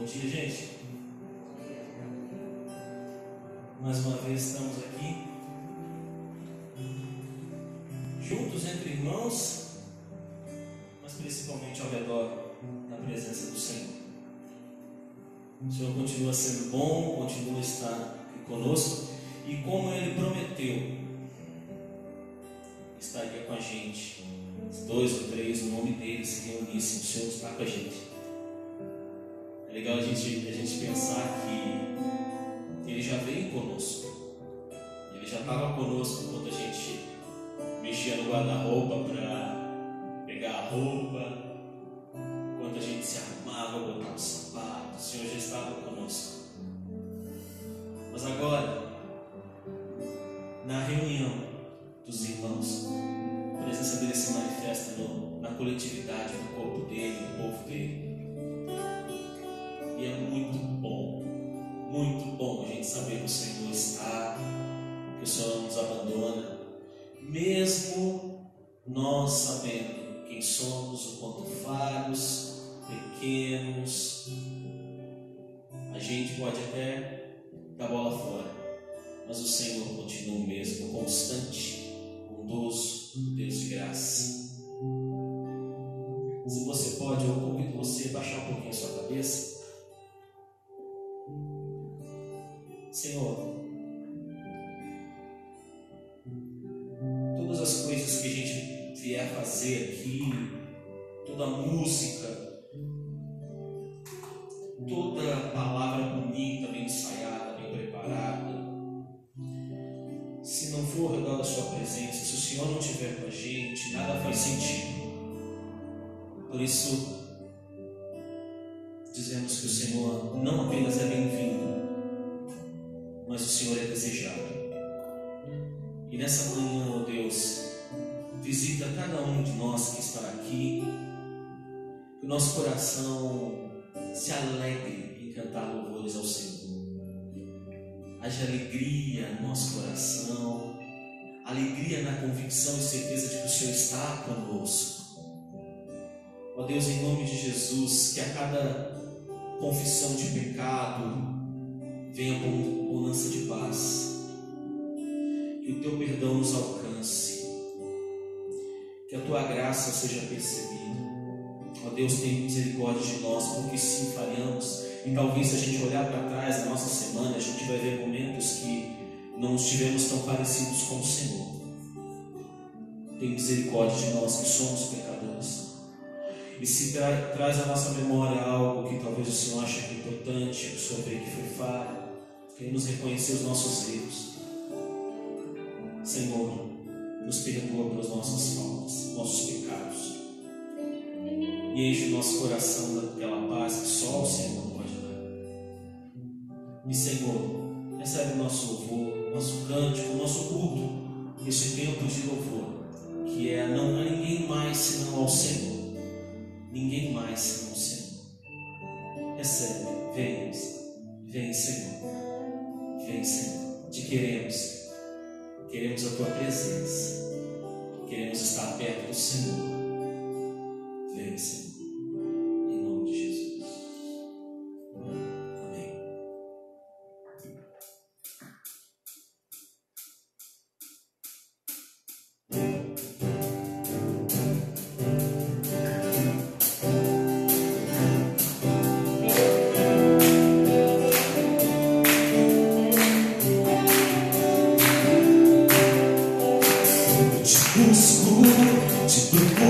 dia, gente. Mais uma vez estamos aqui, juntos entre irmãos, mas principalmente ao redor da presença do Senhor. O Senhor continua sendo bom, continua a estar aqui conosco, e como Ele prometeu, estaria com a gente. Os 2 ou 3, o nome dele se reunissem, o Senhor está com a gente. É legal a gente pensar que Ele já veio conosco. Ele já estava conosco quando a gente mexia no guarda-roupa para pegar a roupa, quando a gente se arrumava, botava o sapato. O Senhor já estava conosco. Mas agora, na reunião dos irmãos, a presença dele se manifesta na coletividade, no corpo dele, no povo dele. E é muito bom a gente saber que o Senhor está, que o Senhor não nos abandona, mesmo nós sabendo quem somos, o quanto falhos, pequenos. A gente pode até dar bola fora, mas o Senhor continua o mesmo, constante, bondoso, Deus de graça. Se você pode, eu convido você a baixar um pouquinho a sua cabeça. Senhor, todas as coisas que a gente vier fazer aqui, toda a música, toda a palavra bonita, bem ensaiada, bem preparada, se não for ao redor da sua presença, se o Senhor não estiver com a gente, nada faz sentido. Por isso, dizemos que o Senhor não apenas é bem-vindo, mas o Senhor é desejado. E nessa manhã, ó Deus, visita cada um de nós que está aqui, que o nosso coração se alegre em cantar louvores ao Senhor. Haja alegria no nosso coração, alegria na convicção e certeza de que o Senhor está conosco. Ó Deus, em nome de Jesus, que a cada confissão de pecado venha com bonança de paz, que o teu perdão nos alcance, que a tua graça seja percebida. Ó Deus, tenha misericórdia de nós, porque sim, falhamos, e talvez se a gente olhar para trás na nossa semana, a gente vai ver momentos que não estivemos tão parecidos com o Senhor. Tenha misericórdia de nós que somos pecadores. E se traz à nossa memória algo que talvez o Senhor ache que é importante, que o Senhor vê que foi falha, queremos reconhecer os nossos erros. Senhor, nos perdoa pelas nossas faltas, nossos pecados, e enche o nosso coração daquela paz que só o Senhor pode dar. E Senhor, recebe o nosso louvor, nosso cântico, o nosso culto, este tempo de louvor, que é não há ninguém mais senão ao Senhor. Ninguém mais senão o Senhor. Recebe, vem Senhor, vem Senhor, te queremos a tua presença, queremos estar perto do Senhor. Vem Senhor, em nome de Jesus. Amém. Te busco, te procuro.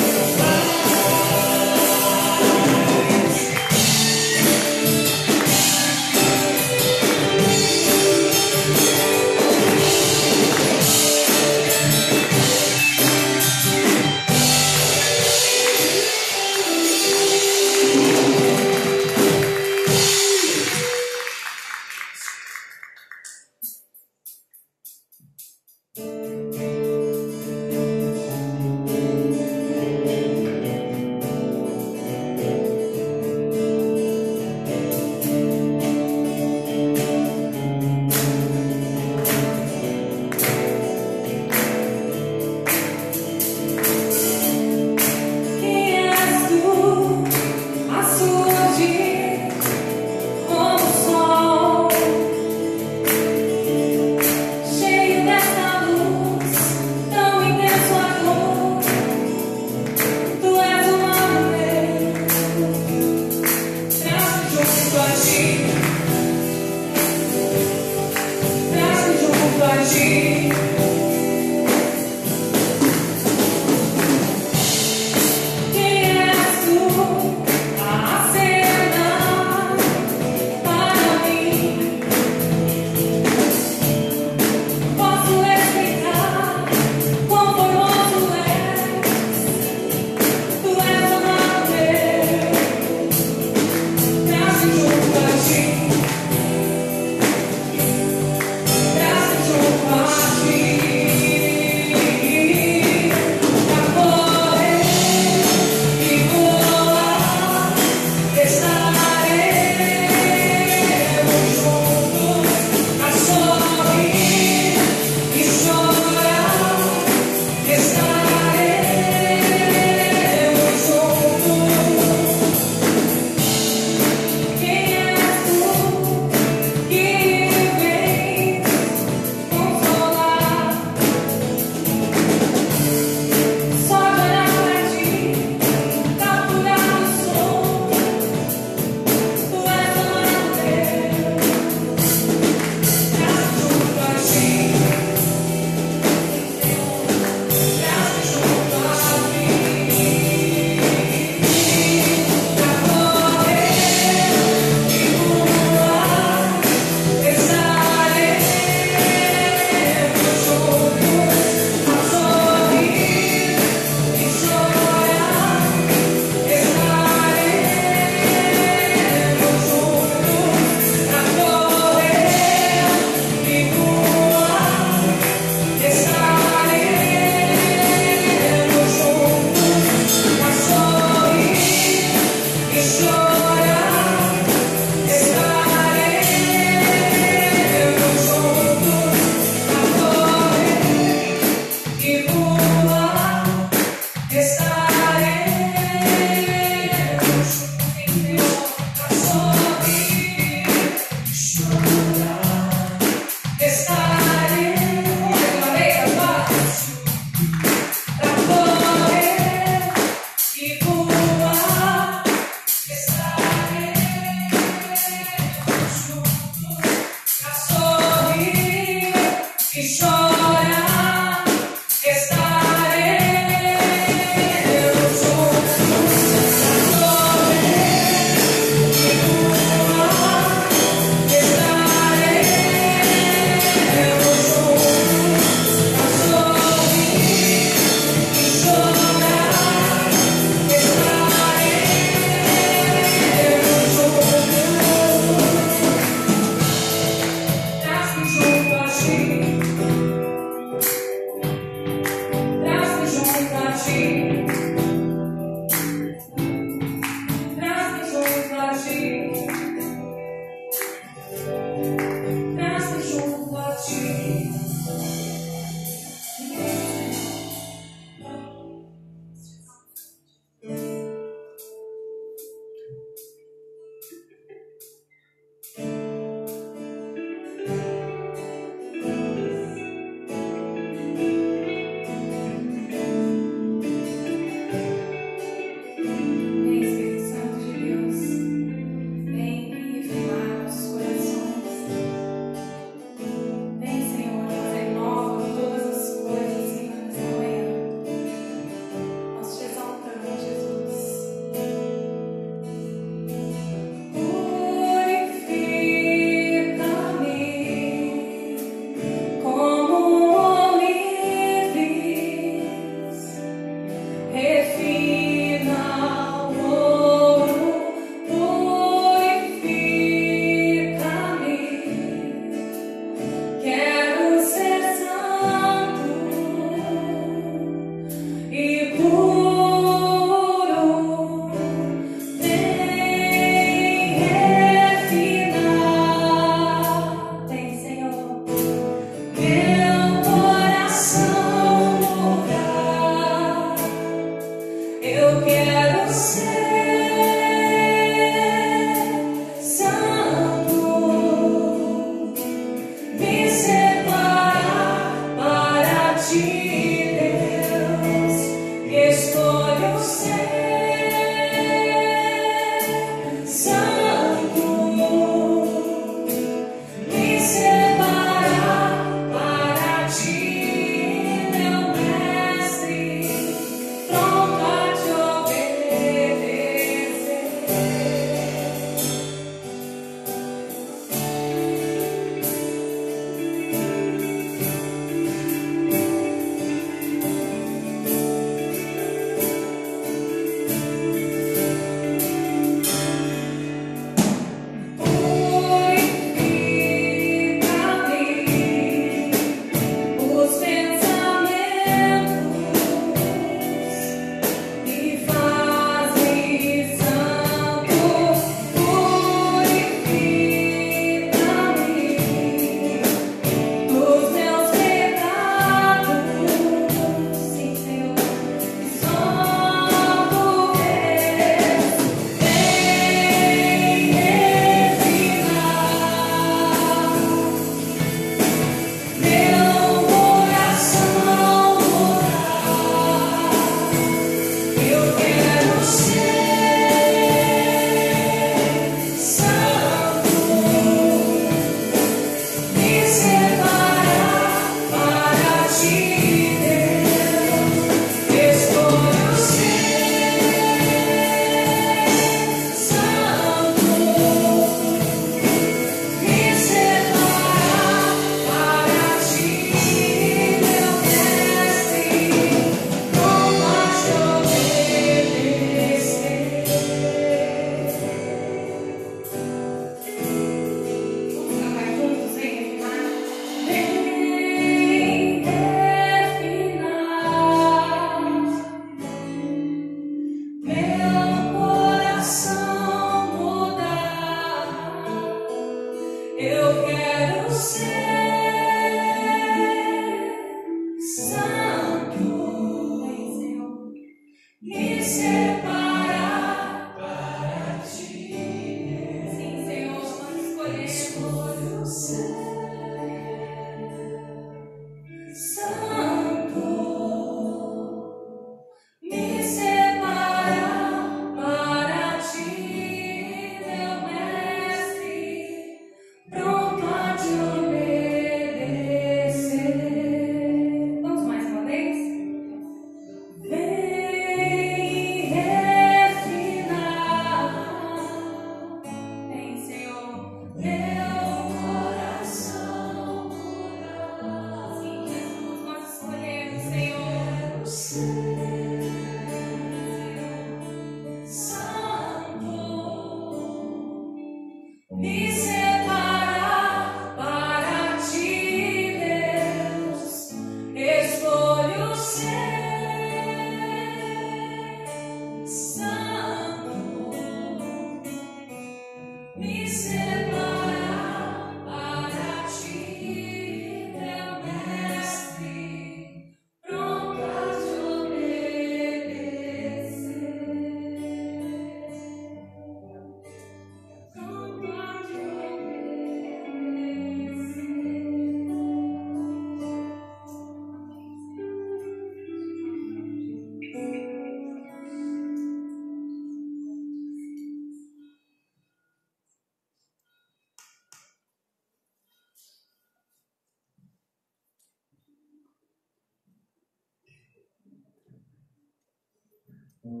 Deus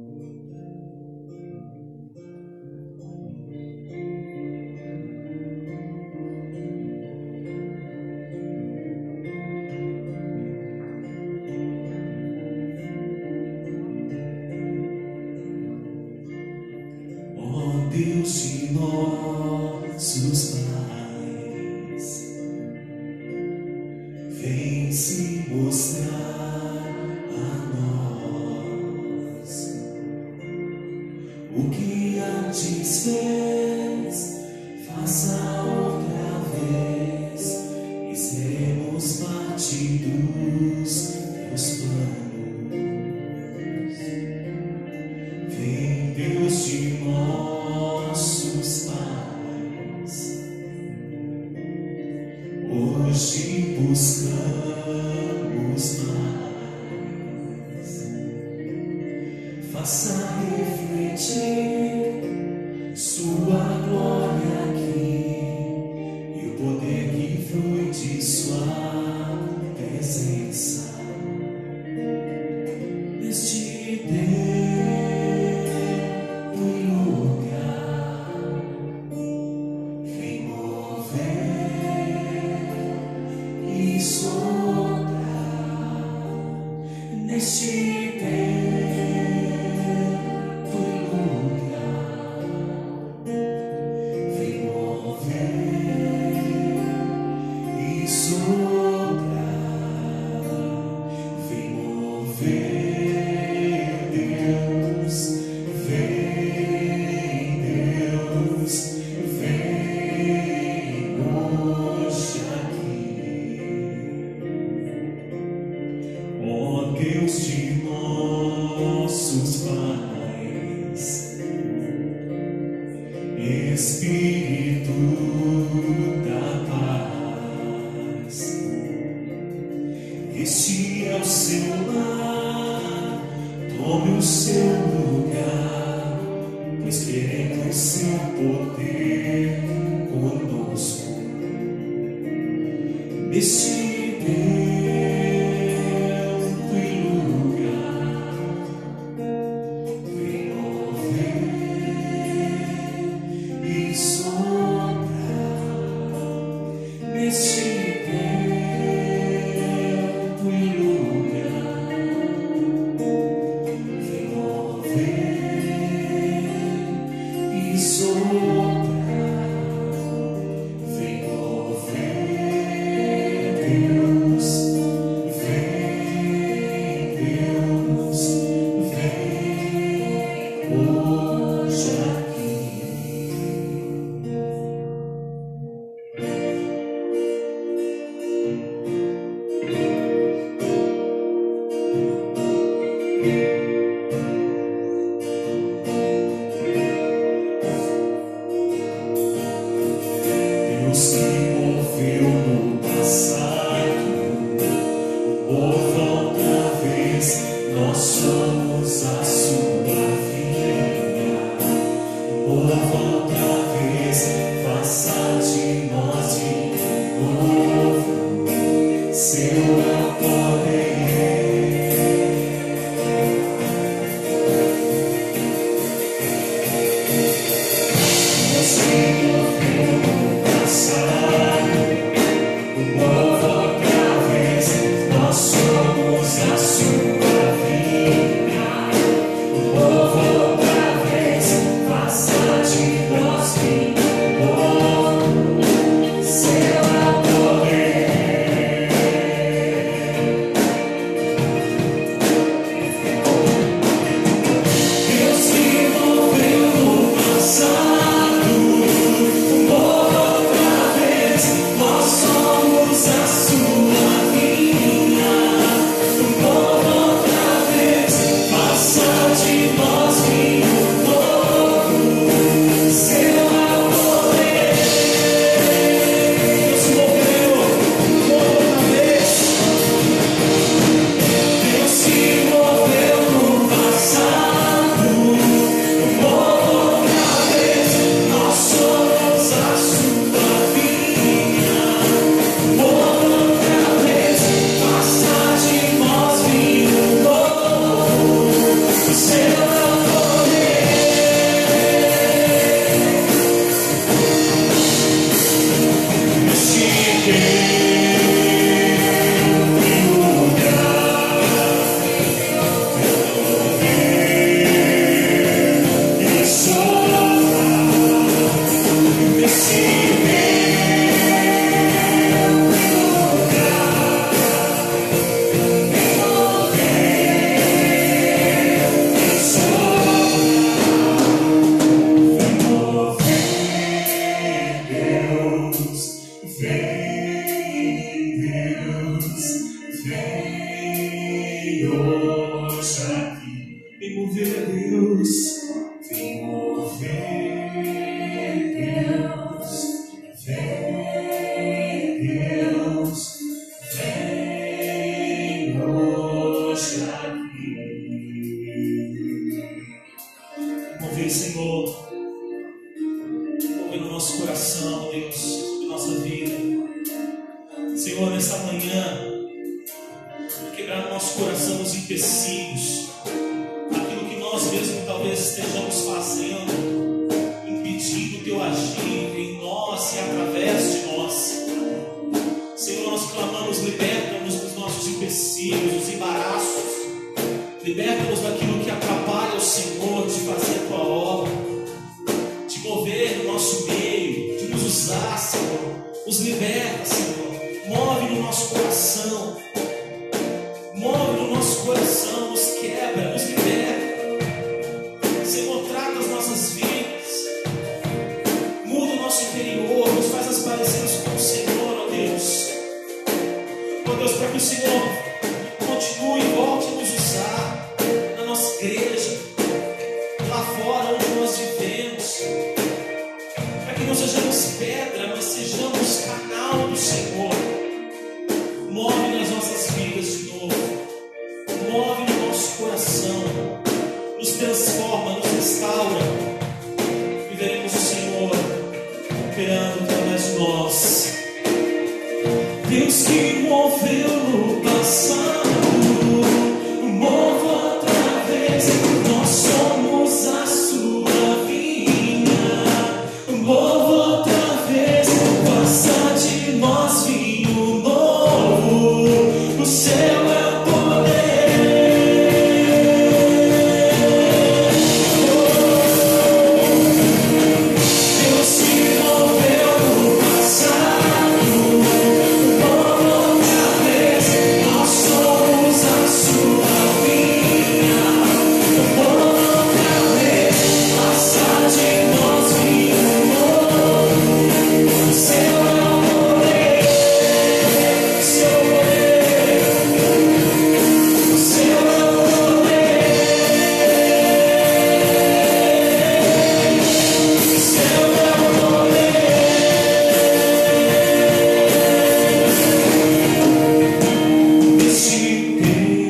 de nossos pais, vem se mostrar a nós o que antes fez, faça outra vez e seremos parte dos teus planos. Vem, Deus de nossos pais, hoje buscamos mais. Faça refletir sua glória aqui e o poder que flui de sua presença neste tempo. Neste tempo e lugar, vem mover e soprar, vem mover, Deus, vem, Deus, vem hoje aqui. Ó Deus de nossos pais, Espírito da paz, este é o seu lar, tome o seu lugar, pois queremos seu poder conosco. Neste nosso coração, Deus, sobre nossa vida. Senhor, nesta manhã, quebrar no nosso coração os empecilhos, aquilo que nós mesmos talvez estejamos fazendo, impedindo o teu agir em nós e através de nós. Senhor, nós clamamos, liberta-nos dos nossos empecilhos, dos embaraços, liberta-nos daquilo que atrapalha o Senhor de fazer a tua obra, de mover no nosso meio, de nos usar, Senhor. Nos liberta, Senhor. Move no nosso coração, move no nosso coração, nos quebra, nos liberta. Senhor, trata as nossas vidas, muda o nosso interior, nos faz as parecermos com o Senhor, ó Deus. Ó Deus, para que o Senhor continue e volte a nos usar na nossa igreja, lá fora onde nós vivemos, para que não sejamos pedra, mas sejamos canal do Senhor. Move nas nossas vidas de novo, move no nosso coração, nos transforma, nos restaura, e veremos o Senhor operando através de nós. Deus que moveu no passado, move outra vez, nós somos a sua vinha. Move outra vez, faça de nós vinho novo, o seu é o poder. Deus que moveu no passado, move outra vez, nós somos a sua vinha. Move outra vez, faça de nós vinho novo, o seu é o poder, o seu poder, o seu é o poder, o seu é o poder. Neste tempo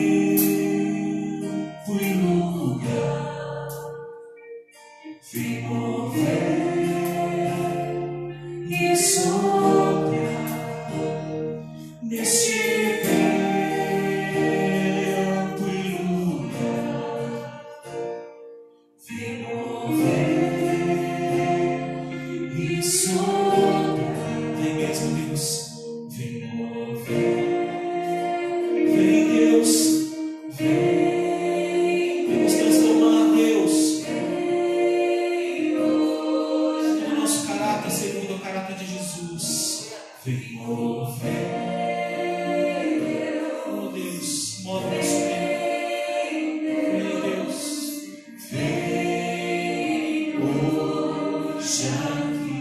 e lugar, vem mover e soprar. Neste tempo e lugar, vem mover e soprar. Vem mesmo, Deus, vem mover. Vem, Deus, vem nos transformar, Deus, no nosso caráter segundo o caráter de Jesus. Vem mover, oh Deus, move nosso meio. Vem, Deus, vem hoje aqui.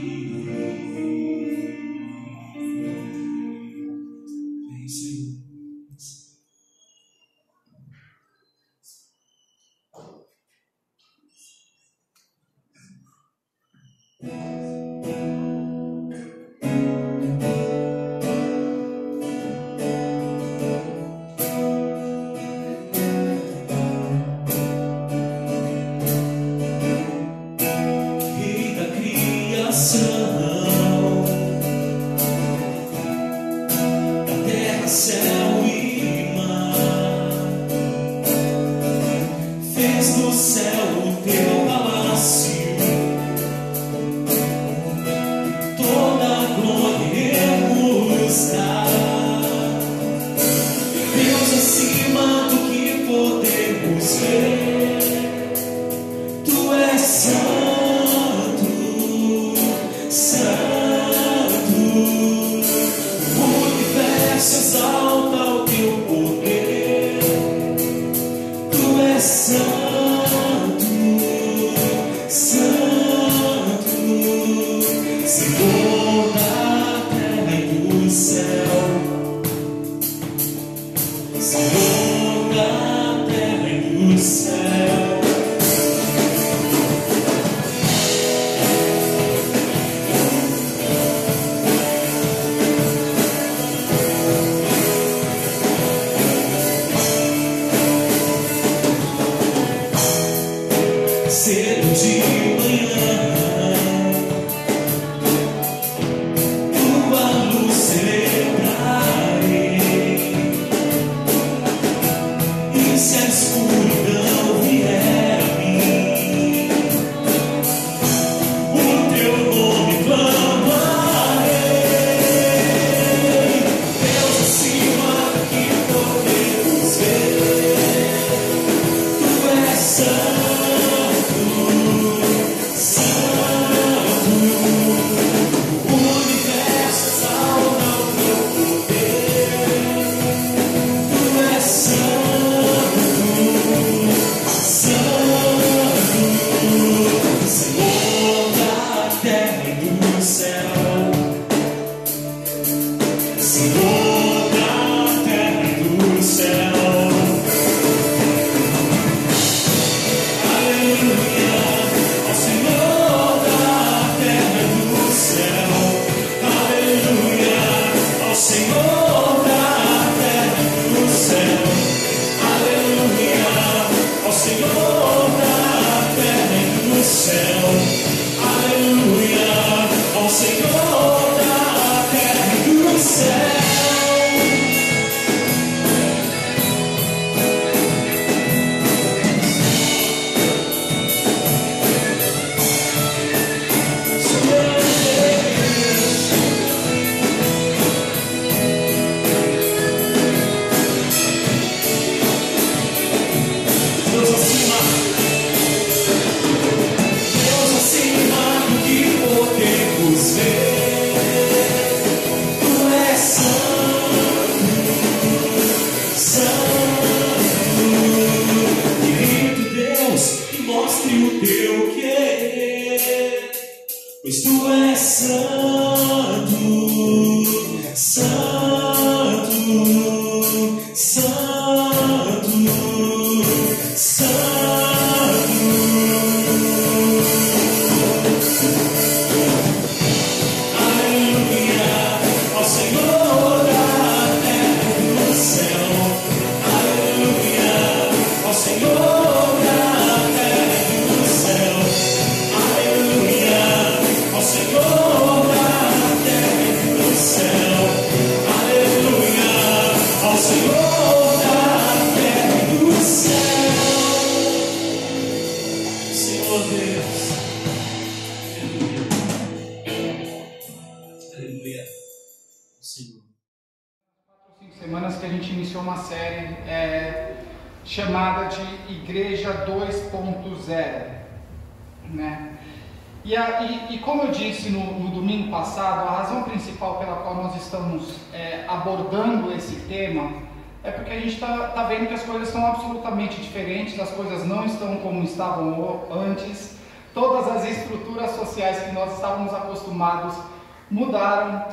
Vem, Senhor. Rei da criação, da terra, céu e mar, fez do céu o teu palácio, toda a glória nos dá. Deus acima do que podemos ver, tu és santo, santo. O universo exalta o teu poder, tu és santo, santo. Senhor da terra e do céu, Senhor da terra e do céu. pois tu és santo, santo, santo, santo. Aleluia ao Senhor da terra e do céu. Aleluia ao Senhor da terra e do céu. Aleluia ao Senhor da terra e do céu. Aleluia ao Senhor da terra e do céu. Senhor Deus. Aleluia. Senhor. 5 semanas que a gente iniciou uma série chamada de Igreja 2.0, né? E como eu disse no domingo passado, a razão principal pela qual nós estamos abordando esse tema é porque a gente está vendo que as coisas são absolutamente diferentes, as coisas não estão como estavam antes, todas as estruturas sociais que nós estávamos acostumados mudaram,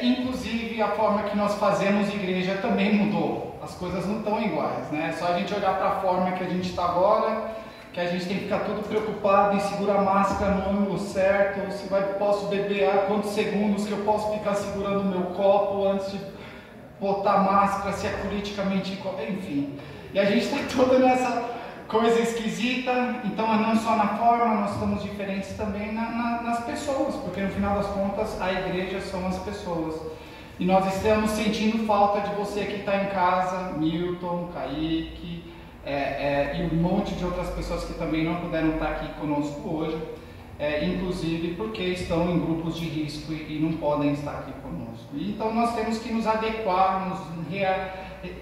inclusive a forma que nós fazemos igreja também mudou, as coisas não estão iguais, né? É só a gente olhar para a forma que a gente está agora, que a gente tem que ficar tudo preocupado em segurar a máscara no ângulo certo, se posso beber quantos segundos que eu posso ficar segurando o meu copo antes de botar máscara, se é politicamente, enfim. E a gente está toda nessa coisa esquisita, então não só na forma, nós estamos diferentes também nas pessoas, porque no final das contas a igreja são as pessoas. E nós estamos sentindo falta de você que está em casa, Milton, Kaique, e um monte de outras pessoas que também não puderam estar aqui conosco hoje, inclusive porque estão em grupos de risco e não podem estar aqui conosco. E então nós temos que nos adequar,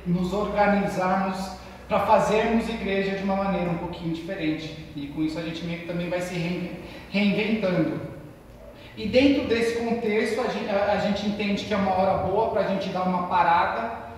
nos organizarmos para fazermos igreja de uma maneira um pouquinho diferente. E com isso a gente meio que também vai se reinventando. E dentro desse contexto a gente entende que é uma hora boa para a gente dar uma parada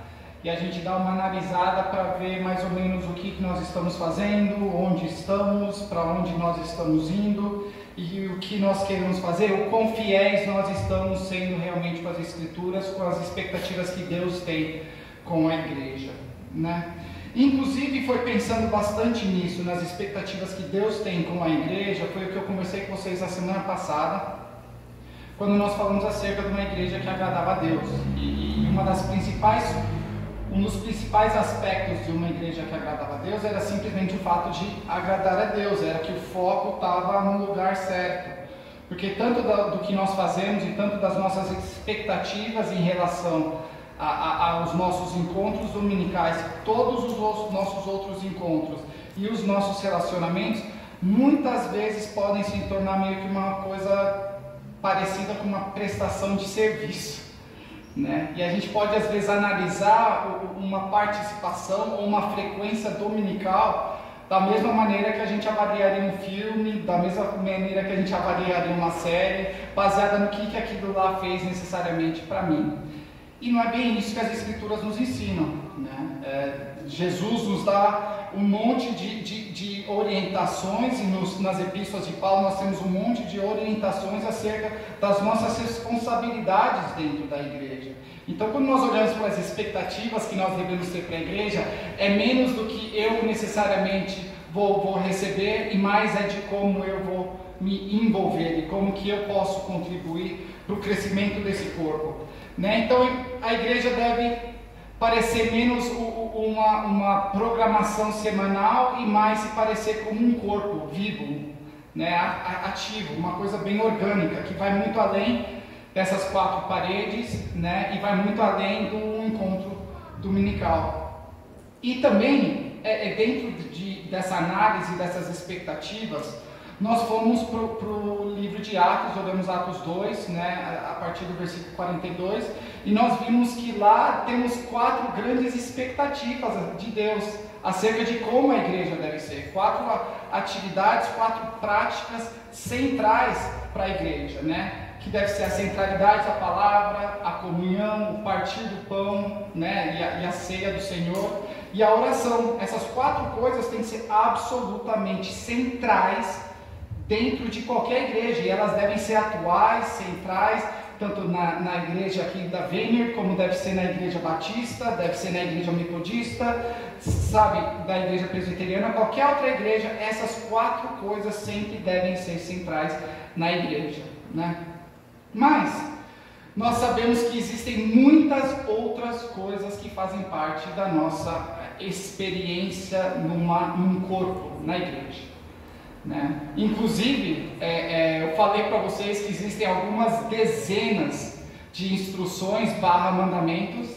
e a gente dar uma analisada para ver mais ou menos o que nós estamos fazendo, onde estamos, para onde nós estamos indo e o que nós queremos fazer, o quão fiéis nós estamos sendo realmente com as Escrituras, com as expectativas que Deus tem com a igreja, né? Inclusive foi pensando bastante nisso, nas expectativas que Deus tem com a igreja, foi o que eu conversei com vocês a semana passada, quando nós falamos acerca de uma igreja que agradava a Deus. E um dos principais aspectos de uma igreja que agradava a Deus era simplesmente o fato de agradar a Deus, era que o foco estava no lugar certo. Porque tanto do que nós fazemos e tanto das nossas expectativas em relação aos nossos encontros dominicais, todos os nossos outros encontros e os nossos relacionamentos, muitas vezes podem se tornar meio que uma coisa parecida com uma prestação de serviço, né? E a gente pode às vezes analisar uma participação ou uma frequência dominical da mesma maneira que a gente avaliaria um filme, da mesma maneira que a gente avaliaria uma série, baseada no que aquilo lá fez necessariamente para mim. E não é bem isso que as Escrituras nos ensinam, né? Jesus nos dá um monte de orientações, e nas epístolas de Paulo nós temos um monte de orientações acerca das nossas responsabilidades dentro da igreja. Então, quando nós olhamos para as expectativas que nós devemos ter para a igreja, é menos do que eu necessariamente vou receber, e mais é de como eu vou me envolver e como que eu posso contribuir para o crescimento desse corpo, né? Então a igreja deve parecer menos uma programação semanal e mais se parecer como um corpo vivo, né? Ativo, uma coisa bem orgânica, que vai muito além dessas 4 paredes, né? E vai muito além do encontro dominical. E também, dentro dessa análise, dessas expectativas, nós fomos para o livro de Atos, olhamos Atos 2, né, a partir do versículo 42, e nós vimos que lá temos 4 grandes expectativas de Deus acerca de como a igreja deve ser. 4 atividades, 4 práticas centrais para a igreja, né? Que deve ser a centralidade da palavra, a comunhão, o partir do pão, né, e a ceia do Senhor, e a oração. Essas 4 coisas têm que ser absolutamente centrais dentro de qualquer igreja, e elas devem ser atuais, centrais, tanto na igreja aqui da Vineyard, como deve ser na igreja batista, deve ser na igreja metodista, sabe, da igreja presbiteriana, qualquer outra igreja, essas 4 coisas sempre devem ser centrais na igreja, né? Mas nós sabemos que existem muitas outras coisas que fazem parte da nossa experiência num corpo, na igreja, né? Inclusive, eu falei para vocês que existem algumas dezenas de instruções / mandamentos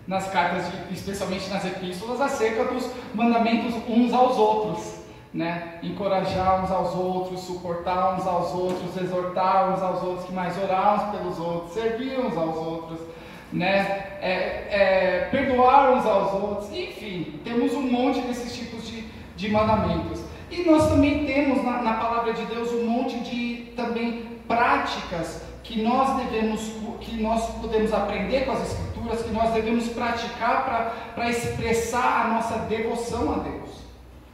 nas cartas, especialmente nas epístolas, acerca dos mandamentos uns aos outros, né? Encorajar uns aos outros, suportar uns aos outros, exortar uns aos outros, que mais orar uns pelos outros, servir uns aos outros, né? Perdoar uns aos outros, enfim, temos um monte desses tipos de mandamentos. E nós também temos na palavra de Deus um monte de também práticas que nós podemos aprender com as Escrituras, que nós devemos praticar para expressar a nossa devoção a Deus,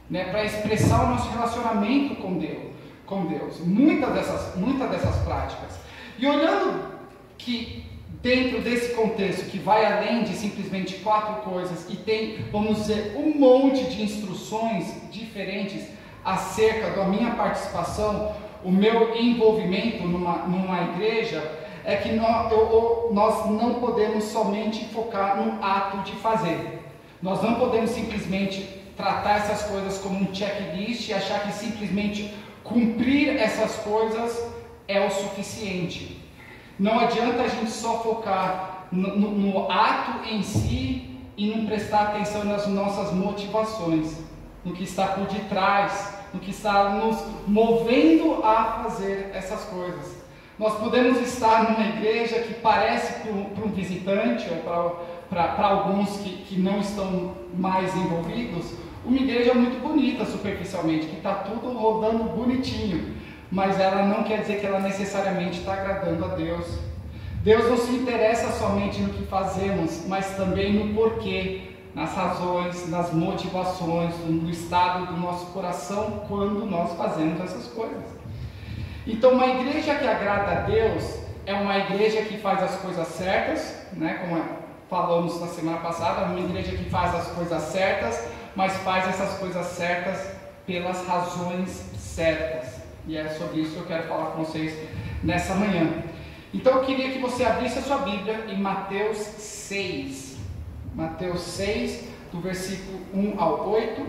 né? Para expressar o nosso relacionamento com Deus. Muitas dessas práticas. E olhando que dentro desse contexto, que vai além de simplesmente 4 coisas, e tem, vamos dizer, um monte de instruções diferentes acerca da minha participação, o meu envolvimento numa igreja, é que nós não podemos somente focar no ato de fazer. Nós não podemos simplesmente tratar essas coisas como um checklist e achar que simplesmente cumprir essas coisas é o suficiente. Não adianta a gente só focar no ato em si e não prestar atenção nas nossas motivações, no que está por detrás, no que está nos movendo a fazer essas coisas. Nós podemos estar numa igreja que parece para um visitante, ou para alguns que não estão mais envolvidos, uma igreja muito bonita superficialmente, que está tudo rodando bonitinho, mas ela não quer dizer que ela necessariamente está agradando a Deus. Deus não se interessa somente no que fazemos, mas também no porquê, nas razões, nas motivações, no estado do nosso coração quando nós fazemos essas coisas. Então, uma igreja que agrada a Deus é uma igreja que faz as coisas certas, né? Como falamos na semana passada, uma igreja que faz as coisas certas, mas faz essas coisas certas pelas razões certas. E é sobre isso que eu quero falar com vocês nessa manhã. Então eu queria que você abrisse a sua Bíblia em Mateus 6. Mateus 6, do versículo 1 ao 8,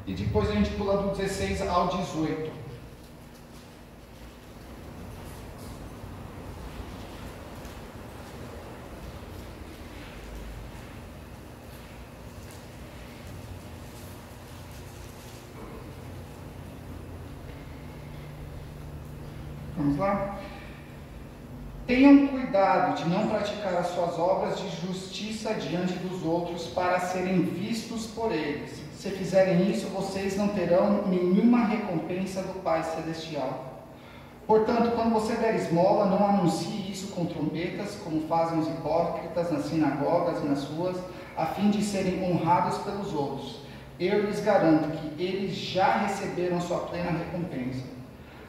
e depois a gente pula do 16 ao 18. Vamos lá? Tenham cuidado de não praticar as suas obras de justiça diante dos outros para serem vistos por eles. Se fizerem isso, vocês não terão nenhuma recompensa do Pai Celestial. Portanto, quando você der esmola, não anuncie isso com trombetas, como fazem os hipócritas nas sinagogas e nas ruas, a fim de serem honrados pelos outros. Eu lhes garanto que eles já receberam sua plena recompensa.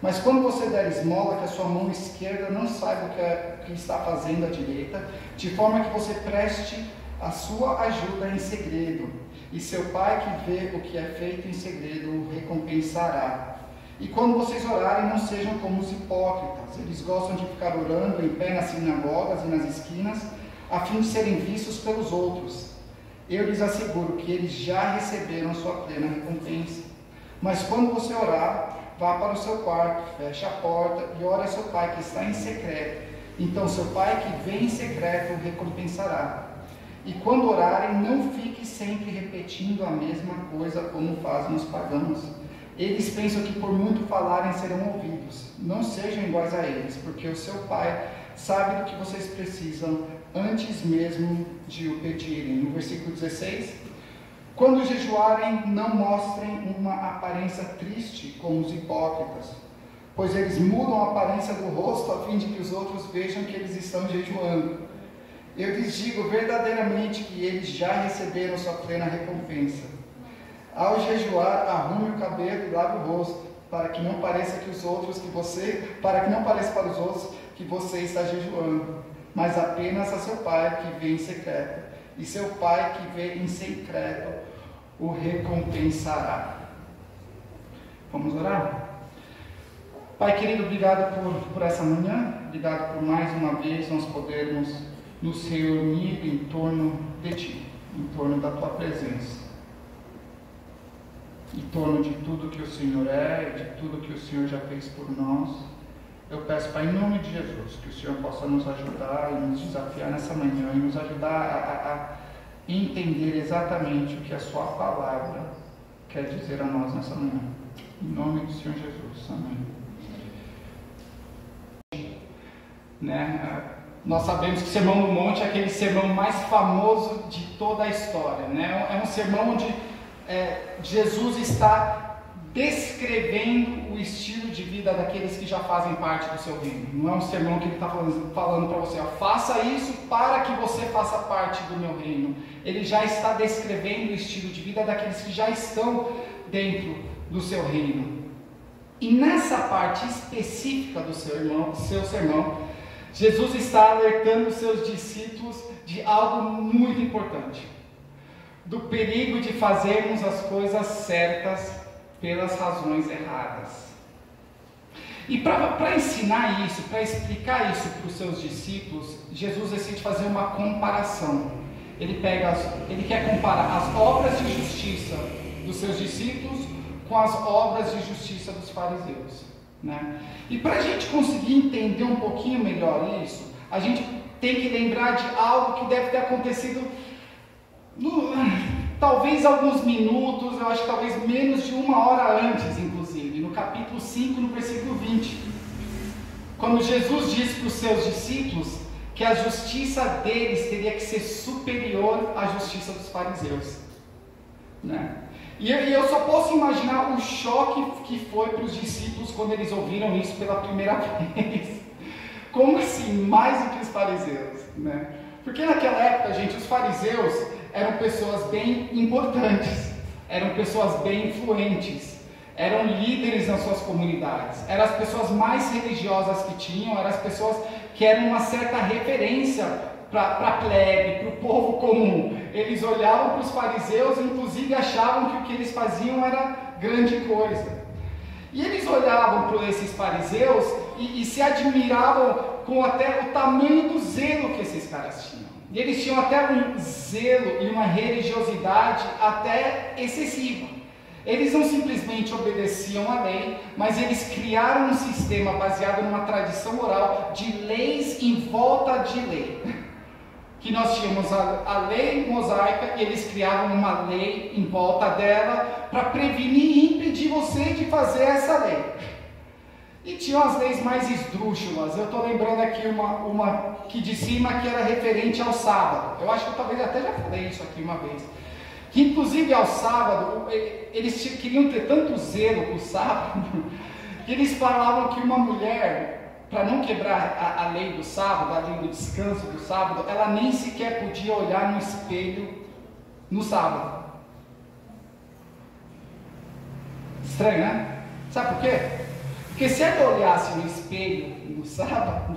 Mas quando você der esmola, que a sua mão esquerda não saiba o que está fazendo a direita, de forma que você preste a sua ajuda em segredo, e seu Pai que vê o que é feito em segredo o recompensará. E quando vocês orarem, não sejam como os hipócritas. Eles gostam de ficar orando em pé nas sinagogas e nas esquinas, a fim de serem vistos pelos outros. Eu lhes asseguro que eles já receberam sua plena recompensa. Mas quando você orar, vá para o seu quarto, feche a porta e ore a seu Pai que está em secreto. Então seu Pai que vem em secreto o recompensará. E quando orarem, não fique sempre repetindo a mesma coisa como fazem os pagãos. Eles pensam que por muito falarem serão ouvidos. Não sejam iguais a eles, porque o seu Pai sabe do que vocês precisam antes mesmo de o pedirem. No versículo 16... Quando jejuarem, não mostrem uma aparência triste como os hipócritas, pois eles mudam a aparência do rosto a fim de que os outros vejam que eles estão jejuando. Eu lhes digo verdadeiramente que eles já receberam sua plena recompensa. Ao jejuar, arrume o cabelo e lave o rosto, para que não pareça para os outros que você está jejuando, mas apenas a seu Pai que vê em secreto, e seu Pai que vê em secreto o recompensará. Vamos orar? Pai querido, obrigado por essa manhã, obrigado por mais uma vez nós podermos nos reunir em torno de Ti, em torno da Tua presença, em torno de tudo que o Senhor é, de tudo que o Senhor já fez por nós. Eu peço, Pai, em nome de Jesus, que o Senhor possa nos ajudar e nos desafiar nessa manhã e nos ajudar a entender exatamente o que a Sua palavra quer dizer a nós nessa manhã. Em nome do Senhor Jesus. Amém. Nós sabemos que o Sermão do Monte é aquele sermão mais famoso de toda a história, né? É um sermão onde Jesus está descrevendo o estilo de vida daqueles que já fazem parte do seu reino. Não é um sermão que ele está falando para você, faça isso para que você faça parte do meu reino. Ele já está descrevendo o estilo de vida daqueles que já estão dentro do seu reino. E nessa parte específica do seu sermão, Jesus está alertando os seus discípulos de algo muito importante, do perigo de fazermos as coisas certas pelas razões erradas. E para ensinar isso, para explicar isso para os seus discípulos, Jesus decide fazer uma comparação. Ele quer comparar as obras de justiça dos seus discípulos com as obras de justiça dos fariseus, né? E para a gente conseguir entender um pouquinho melhor isso, a gente tem que lembrar de algo que deve ter acontecido talvez alguns minutos, eu acho que talvez menos de uma hora antes, inclusive, no capítulo 5, no versículo 20, quando Jesus disse para os seus discípulos que a justiça deles teria que ser superior à justiça dos fariseus, né? E eu só posso imaginar o choque que foi para os discípulos quando eles ouviram isso pela primeira vez. Como assim, mais do que os fariseus, né? Porque naquela época, gente, os fariseus eram pessoas bem importantes, eram pessoas bem influentes, eram líderes nas suas comunidades, eram as pessoas mais religiosas que tinham, eram as pessoas que eram uma certa referência para a plebe, para o povo comum. Eles olhavam para os fariseus e inclusive achavam que o que eles faziam era grande coisa. E eles olhavam para esses fariseus e se admiravam com até o tamanho do zelo que esses caras tinham. E eles tinham até um zelo e uma religiosidade até excessiva. Eles não simplesmente obedeciam à lei, mas eles criaram um sistema baseado numa tradição oral de leis em volta de lei. Que nós tínhamos a lei mosaica e eles criavam uma lei em volta dela para prevenir e impedir você de fazer essa lei. E tinham as leis mais esdrúxulas. Eu estou lembrando aqui uma que de cima que era referente ao sábado. Eu acho que eu talvez até já falei isso aqui uma vez. Que inclusive ao sábado, eles queriam ter tanto zelo com o sábado, que eles falavam que uma mulher, para não quebrar a lei do sábado, a lei do descanso do sábado, ela nem sequer podia olhar no espelho no sábado. Estranho, né? Sabe por quê? Porque se ela olhasse no espelho no sábado,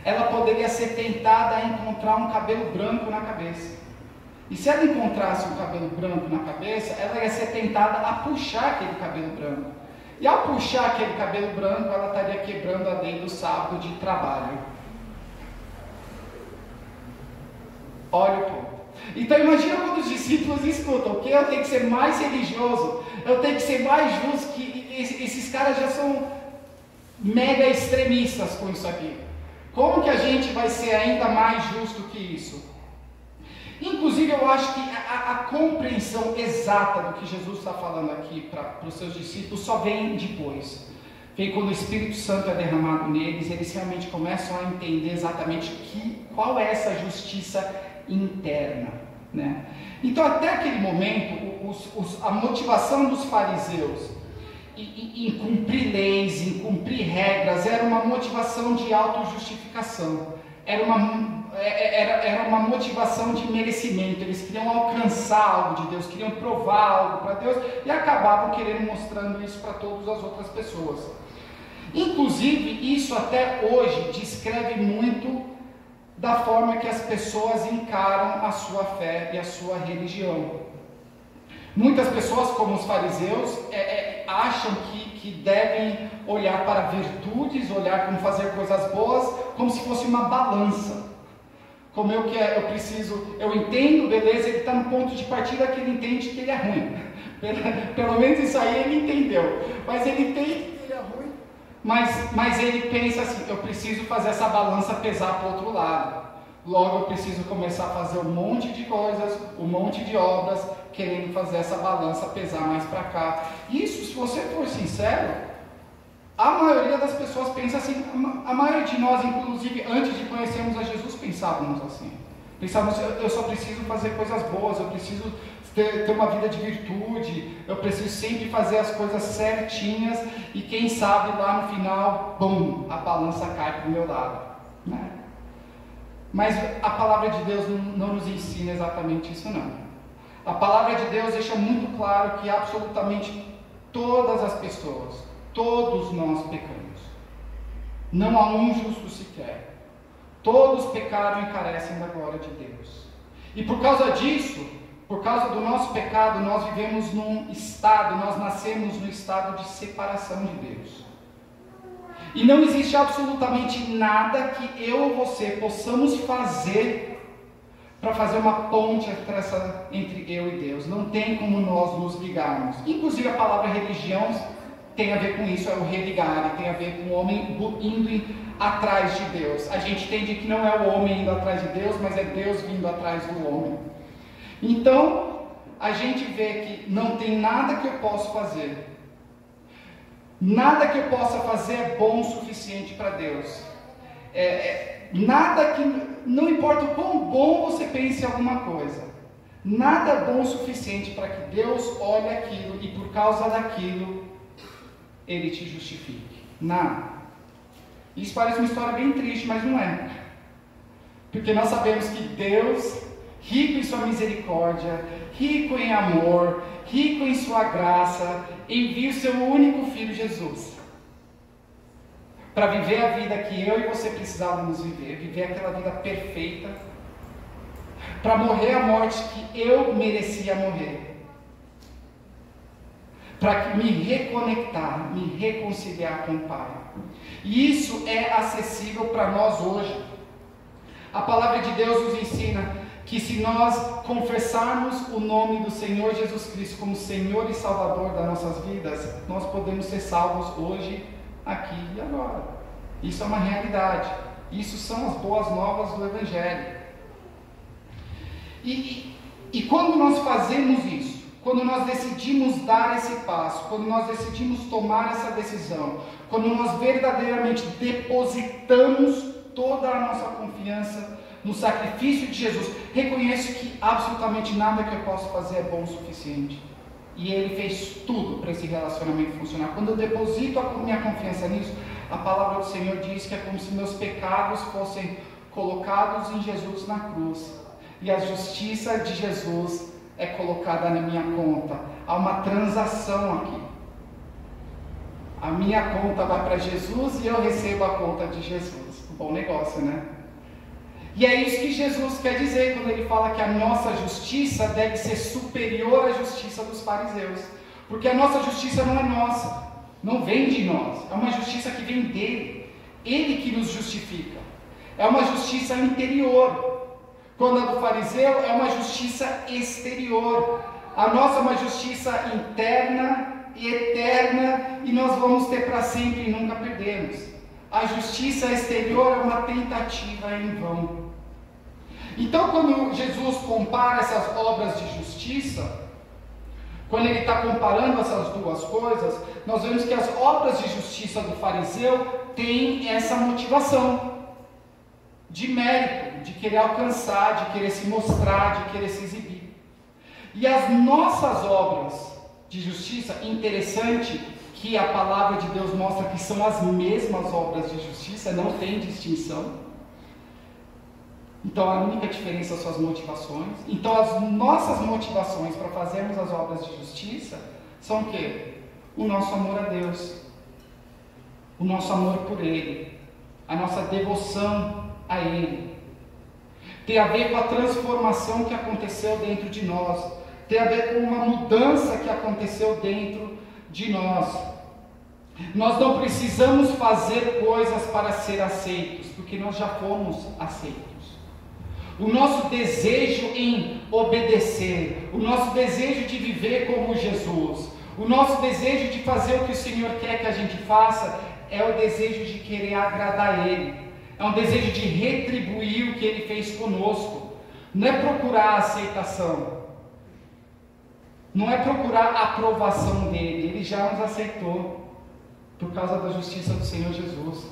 ela poderia ser tentada a encontrar um cabelo branco na cabeça. E se ela encontrasse um cabelo branco na cabeça, ela ia ser tentada a puxar aquele cabelo branco. E ao puxar aquele cabelo branco, ela estaria quebrando a lei do sábado de trabalho. Olha o ponto. Então imagina quando os discípulos escutam que eu tenho que ser mais religioso, eu tenho que ser mais justo, que esses caras já são mega extremistas com isso aqui. Como que a gente vai ser ainda mais justo que isso? Inclusive eu acho que a compreensão exata do que Jesus está falando aqui para os seus discípulos só vem depois. Vem quando o Espírito Santo é derramado neles, eles realmente começam a entender exatamente qual é essa justiça interna, né? Então até aquele momento a motivação dos fariseus em cumprir leis, em cumprir regras, era uma motivação de autojustificação. era uma motivação de merecimento. Eles queriam alcançar algo de Deus, queriam provar algo para Deus e acabavam querendo mostrando isso para todas as outras pessoas. Inclusive, isso até hoje descreve muito da forma que as pessoas encaram a sua fé e a sua religião. Muitas pessoas, como os fariseus, acham que devem olhar para virtudes, olhar como fazer coisas boas, como se fosse uma balança. Como eu entendo, beleza, ele está no ponto de partida que ele entende que ele é ruim. Pelo menos isso aí ele entendeu. Mas ele entende que ele é ruim. Mas ele pensa assim, eu preciso fazer essa balança pesar para o outro lado. Logo eu preciso começar a fazer um monte de coisas, um monte de obras, querendo fazer essa balança pesar mais para cá. Isso, se você for sincero, a maioria das pessoas pensa assim. A maioria de nós, inclusive, antes de conhecermos a Jesus, pensávamos assim. Pensávamos, eu só preciso fazer coisas boas, eu preciso ter uma vida de virtude, eu preciso sempre fazer as coisas certinhas e quem sabe lá no final, bum, a balança cai para o meu lado, né? Mas a palavra de Deus não nos ensina exatamente isso, não. A palavra de Deus deixa muito claro que absolutamente todas as pessoas, todos nós pecamos. Não há um justo sequer. Todos pecaram e carecem da glória de Deus. E por causa disso, por causa do nosso pecado, nós vivemos nós nascemos no estado de separação de Deus. E não existe absolutamente nada que eu ou você possamos fazer para fazer uma ponte entre eu e Deus. Não tem como nós nos ligarmos. Inclusive a palavra religião tem a ver com isso, é o religar, tem a ver com o homem indo atrás de Deus. A gente entende que não é o homem indo atrás de Deus, mas é Deus vindo atrás do homem. Então, a gente vê que não tem nada que eu possa fazer. Nada que eu possa fazer é bom o suficiente para Deus. Nada que, não importa o quão bom você pense em alguma coisa, nada é bom o suficiente para que Deus olhe aquilo e por causa daquilo Ele te justifique. Nada. Isso parece uma história bem triste, mas não é. Porque nós sabemos que Deus, rico em sua misericórdia, rico em amor, rico em sua graça, envia o seu único filho Jesus para viver a vida que eu e você precisávamos viver aquela vida perfeita, para morrer a morte que eu merecia morrer, para me reconectar, me reconciliar com o Pai. E isso é acessível para nós hoje. A palavra de Deus nos ensina que se nós confessarmos o nome do Senhor Jesus Cristo como Senhor e Salvador das nossas vidas, nós podemos ser salvos hoje, aqui e agora. Isso é uma realidade. Isso são as boas novas do Evangelho. E quando nós fazemos isso, quando nós decidimos dar esse passo, quando nós decidimos tomar essa decisão, quando nós verdadeiramente depositamos toda a nossa confiança no sacrifício de Jesus, reconheço que absolutamente nada que eu posso fazer é bom o suficiente. E Ele fez tudo para esse relacionamento funcionar. Quando eu deposito a minha confiança nisso, a palavra do Senhor diz que é como se meus pecados fossem colocados em Jesus na cruz. E a justiça de Jesus é colocada na minha conta. Há uma transação aqui. A minha conta vai para Jesus e eu recebo a conta de Jesus. Bom negócio, né? E é isso que Jesus quer dizer quando Ele fala que a nossa justiça deve ser superior à justiça dos fariseus. Porque a nossa justiça não é nossa, não vem de nós, é uma justiça que vem dEle. Ele que nos justifica. É uma justiça interior. Quando a do fariseu é uma justiça exterior. A nossa é uma justiça interna e eterna, e nós vamos ter para sempre e nunca perdemos. A justiça exterior é uma tentativa em vão. Então, quando Jesus compara essas obras de justiça, quando ele está comparando essas duas coisas, nós vemos que as obras de justiça do fariseu têm essa motivação de mérito, de querer alcançar, de querer se mostrar, de querer se exibir. E as nossas obras de justiça, interessante que a palavra de Deus mostra que são as mesmas obras de justiça, não tem distinção. Então a única diferença são as motivações. Então as nossas motivações para fazermos as obras de justiça são o quê? O nosso amor a Deus, o nosso amor por Ele, a nossa devoção a Ele. Tem a ver com a transformação que aconteceu dentro de nós, tem a ver com uma mudança que aconteceu dentro de nós. Nós não precisamos fazer coisas para ser aceitos, porque nós já fomos aceitos. O nosso desejo em obedecer, o nosso desejo de viver como Jesus, o nosso desejo de fazer o que o Senhor quer que a gente faça, é o desejo de querer agradar Ele, é um desejo de retribuir o que Ele fez conosco. Não é procurar a aceitação, não é procurar a aprovação dEle, Ele já nos aceitou, por causa da justiça do Senhor Jesus.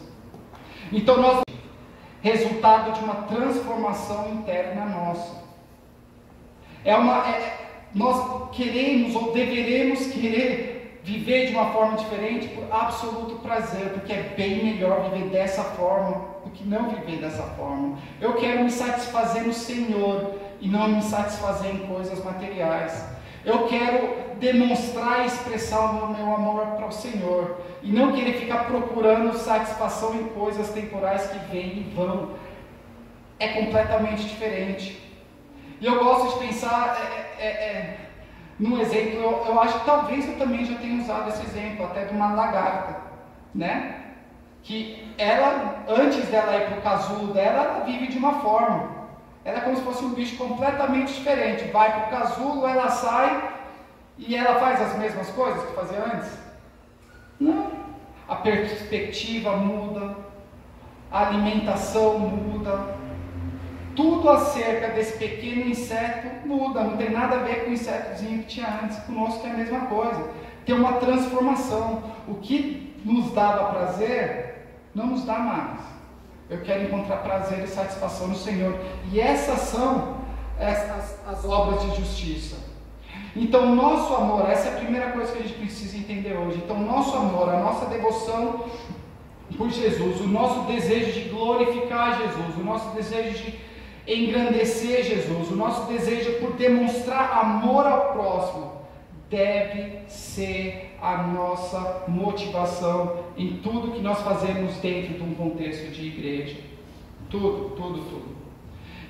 Então nós, resultado de uma transformação interna nossa, nós queremos ou deveremos querer viver de uma forma diferente por absoluto prazer, porque é bem melhor viver dessa forma do que não viver dessa forma. Eu quero me satisfazer no Senhor e não me satisfazer em coisas materiais. Eu quero demonstrar e expressar o meu amor para o Senhor e não querer ficar procurando satisfação em coisas temporais que vêm e vão. É completamente diferente. E eu gosto de pensar num exemplo, eu acho que talvez eu também já tenha usado esse exemplo, até de uma lagarta, né? Que ela, antes dela ir para o casulo dela, ela vive de uma forma. Ela é como se fosse um bicho completamente diferente. Vai para o casulo, ela sai e ela faz as mesmas coisas que fazia antes? Não. A perspectiva muda, a alimentação muda, tudo acerca desse pequeno inseto muda. Não tem nada a ver com o insetozinho que tinha antes. Conosco é a mesma coisa. Tem uma transformação. O que nos dava prazer, não nos dá mais. Eu quero encontrar prazer e satisfação no Senhor. E essas são as obras de justiça. Então, o nosso amor, essa é a primeira coisa que a gente precisa entender hoje. Então, o nosso amor, a nossa devoção por Jesus, o nosso desejo de glorificar Jesus, o nosso desejo de engrandecer Jesus, o nosso desejo por demonstrar amor ao próximo, deve ser a nossa motivação em tudo que nós fazemos dentro de um contexto de igreja. Tudo.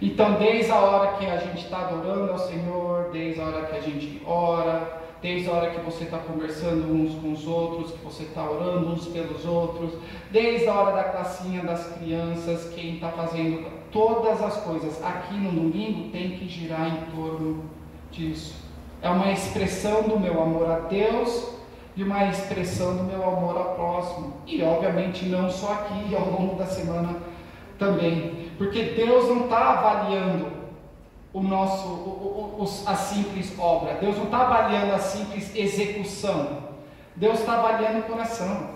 Então, desde a hora que a gente está adorando ao Senhor, desde a hora que a gente ora, desde a hora que você está conversando uns com os outros, que você está orando uns pelos outros, desde a hora da classinha das crianças, quem está fazendo todas as coisas aqui no domingo tem que girar em torno disso. É uma expressão do meu amor a Deus e uma expressão do meu amor ao próximo. E obviamente não só aqui, ao longo da semana também. Porque Deus não está avaliando a simples obra. Deus não está avaliando a simples execução. Deus está avaliando o coração.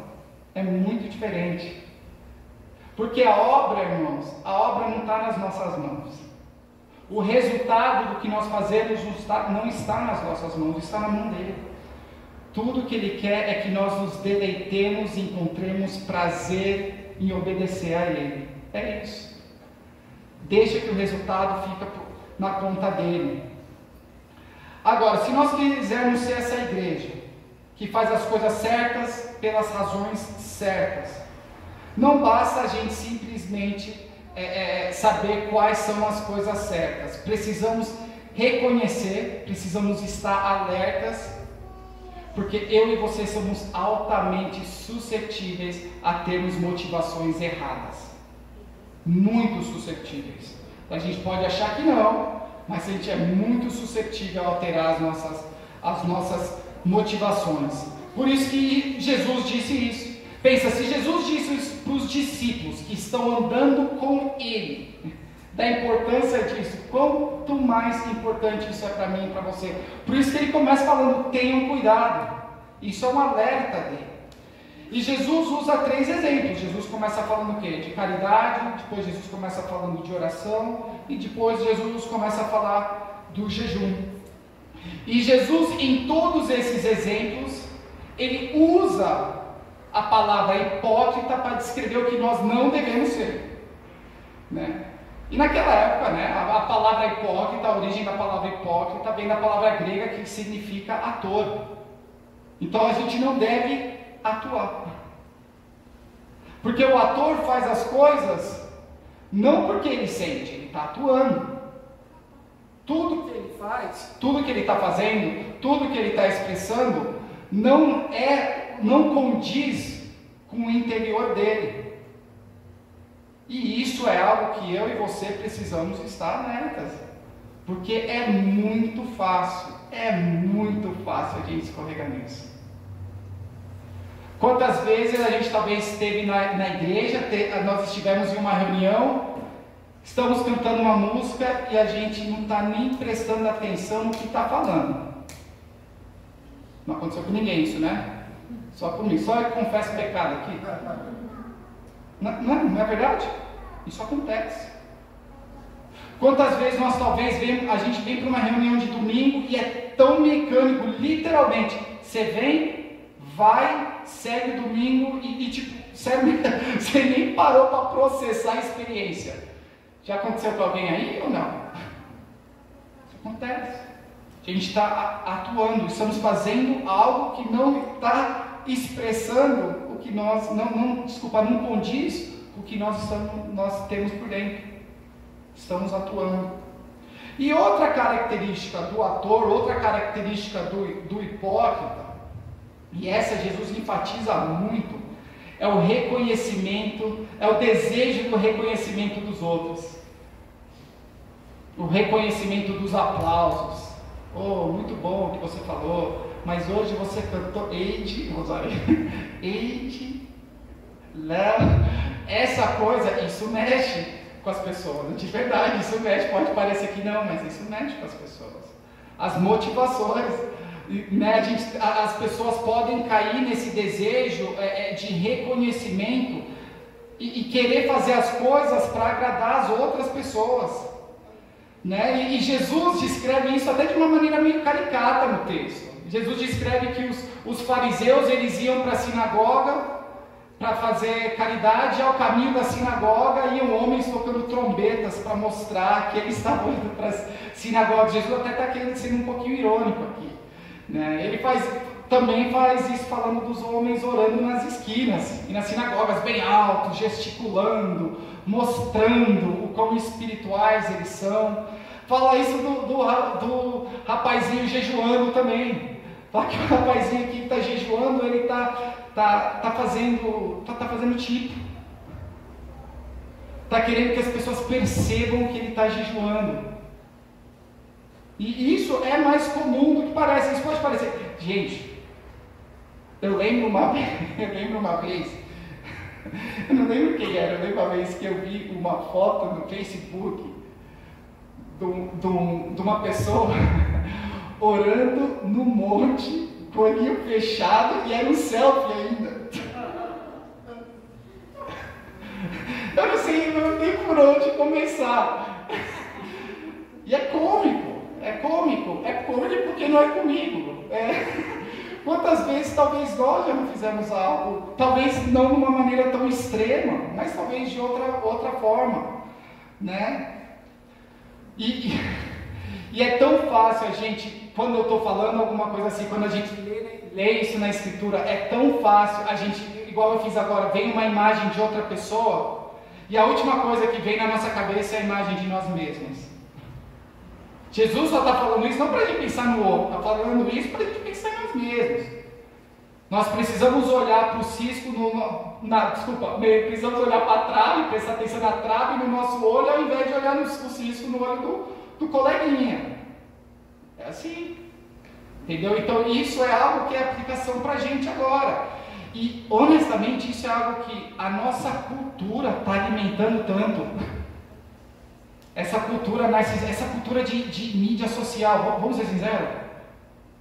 É muito diferente. Porque a obra, irmãos, a obra não está nas nossas mãos. O resultado do que nós fazemos não está nas nossas mãos, está na mão dele. Tudo que ele quer é que nós nos deleitemos e encontremos prazer em obedecer a ele. É isso. Deixa que o resultado fica na conta dele. Agora, se nós quisermos ser essa igreja que faz as coisas certas pelas razões certas, não basta a gente simplesmente saber quais são as coisas certas. Precisamos reconhecer, precisamos estar alertas, porque eu e você somos altamente suscetíveis a termos motivações erradas. Muito suscetíveis. A gente pode achar que não, mas a gente é muito suscetível a alterar as nossas motivações. Por isso que Jesus disse isso. Pensa, se Jesus disse isso para os discípulos que estão andando com Ele, da importância disso, quanto mais importante isso é para mim e para você. Por isso que Ele começa falando, tenham cuidado. Isso é um alerta dele. E Jesus usa 3 exemplos. Jesus começa falando o quê? De caridade, depois Jesus começa falando de oração, e depois Jesus começa a falar do jejum. E Jesus, em todos esses exemplos, Ele usa a palavra hipócrita para descrever o que nós não devemos ser, né? E naquela época, né, a palavra hipócrita, a origem da palavra hipócrita vem da palavra grega que significa ator. Então a gente não deve atuar. Porque o ator faz as coisas não porque ele sente, ele está atuando. Tudo que ele faz, tudo que ele está fazendo, tudo que ele está expressando, não condiz com o interior dele. E isso é algo que eu e você precisamos estar alertas. Porque é muito fácil a gente escorregar nisso. Quantas vezes a gente talvez esteve na igreja, nós estivemos em uma reunião, estamos cantando uma música e a gente não está nem prestando atenção no que está falando. Não aconteceu com ninguém isso, né? Só comigo, só eu confesso pecado aqui. Não é verdade? Isso acontece. Quantas vezes nós talvez a gente vem para uma reunião de domingo e é tão mecânico, literalmente, você vem, vai, segue o domingo e tipo, você nem parou para processar a experiência. Já aconteceu com alguém aí ou não? Isso acontece. A gente está atuando, estamos fazendo algo que não está expressando o que nós, não condiz com o que nós temos por dentro. Estamos atuando. E outra característica do ator, outra característica do hipócrita, e essa Jesus enfatiza muito, é o reconhecimento, é o desejo do reconhecimento dos outros, o reconhecimento dos aplausos. Oh, muito bom o que você falou, mas hoje você cantou Eide, Rosário, Eide, Léo, essa coisa, isso mexe com as pessoas, de verdade, isso mexe, pode parecer que não, mas isso mexe com as pessoas. As motivações, né, as pessoas podem cair nesse desejo de reconhecimento e querer fazer as coisas para agradar as outras pessoas, né? E Jesus descreve isso até de uma maneira meio caricata no texto. Jesus descreve que os fariseus, eles iam para a sinagoga para fazer caridade, ao caminho da sinagoga iam homens tocando trombetas para mostrar que eles estavam indo para as sinagogas. Jesus até está querendo ser um pouquinho irônico aqui, né? Ele também faz isso falando dos homens orando nas esquinas e nas sinagogas, bem alto, gesticulando, mostrando o quão espirituais eles são. Fala isso do rapazinho jejuando também. Fala que o rapazinho que está jejuando, ele tá fazendo tipo. Está querendo que as pessoas percebam que ele está jejuando. E isso é mais comum do que parece. Isso pode parecer. Gente, eu lembro uma vez, eu não lembro quem era, eu lembro uma vez que eu vi uma foto no Facebook de uma pessoa orando no monte, com o olhinho fechado, e era um selfie ainda. Eu não sei por onde começar. E é cômico porque não é comigo. Quantas vezes talvez nós já não fizemos algo, talvez não de uma maneira tão extrema, mas talvez de outra forma, né? E é tão fácil a gente, quando eu estou falando alguma coisa assim, quando a gente lê isso na escritura, é tão fácil a gente, igual eu fiz agora, vem uma imagem de outra pessoa, e a última coisa que vem na nossa cabeça é a imagem de nós mesmos. Jesus só está falando isso não para a gente pensar no outro, está falando isso para a gente pensar em nós mesmos. Nós precisamos olhar para o cisco, precisamos olhar para a trave, prestar atenção na trave no nosso olho, ao invés de olhar o cisco no olho do coleguinha. É assim, entendeu? Então isso é algo que é aplicação para a gente agora. E honestamente isso é algo que a nossa cultura está alimentando tanto. Essa cultura de mídia social, vamos ser sinceros?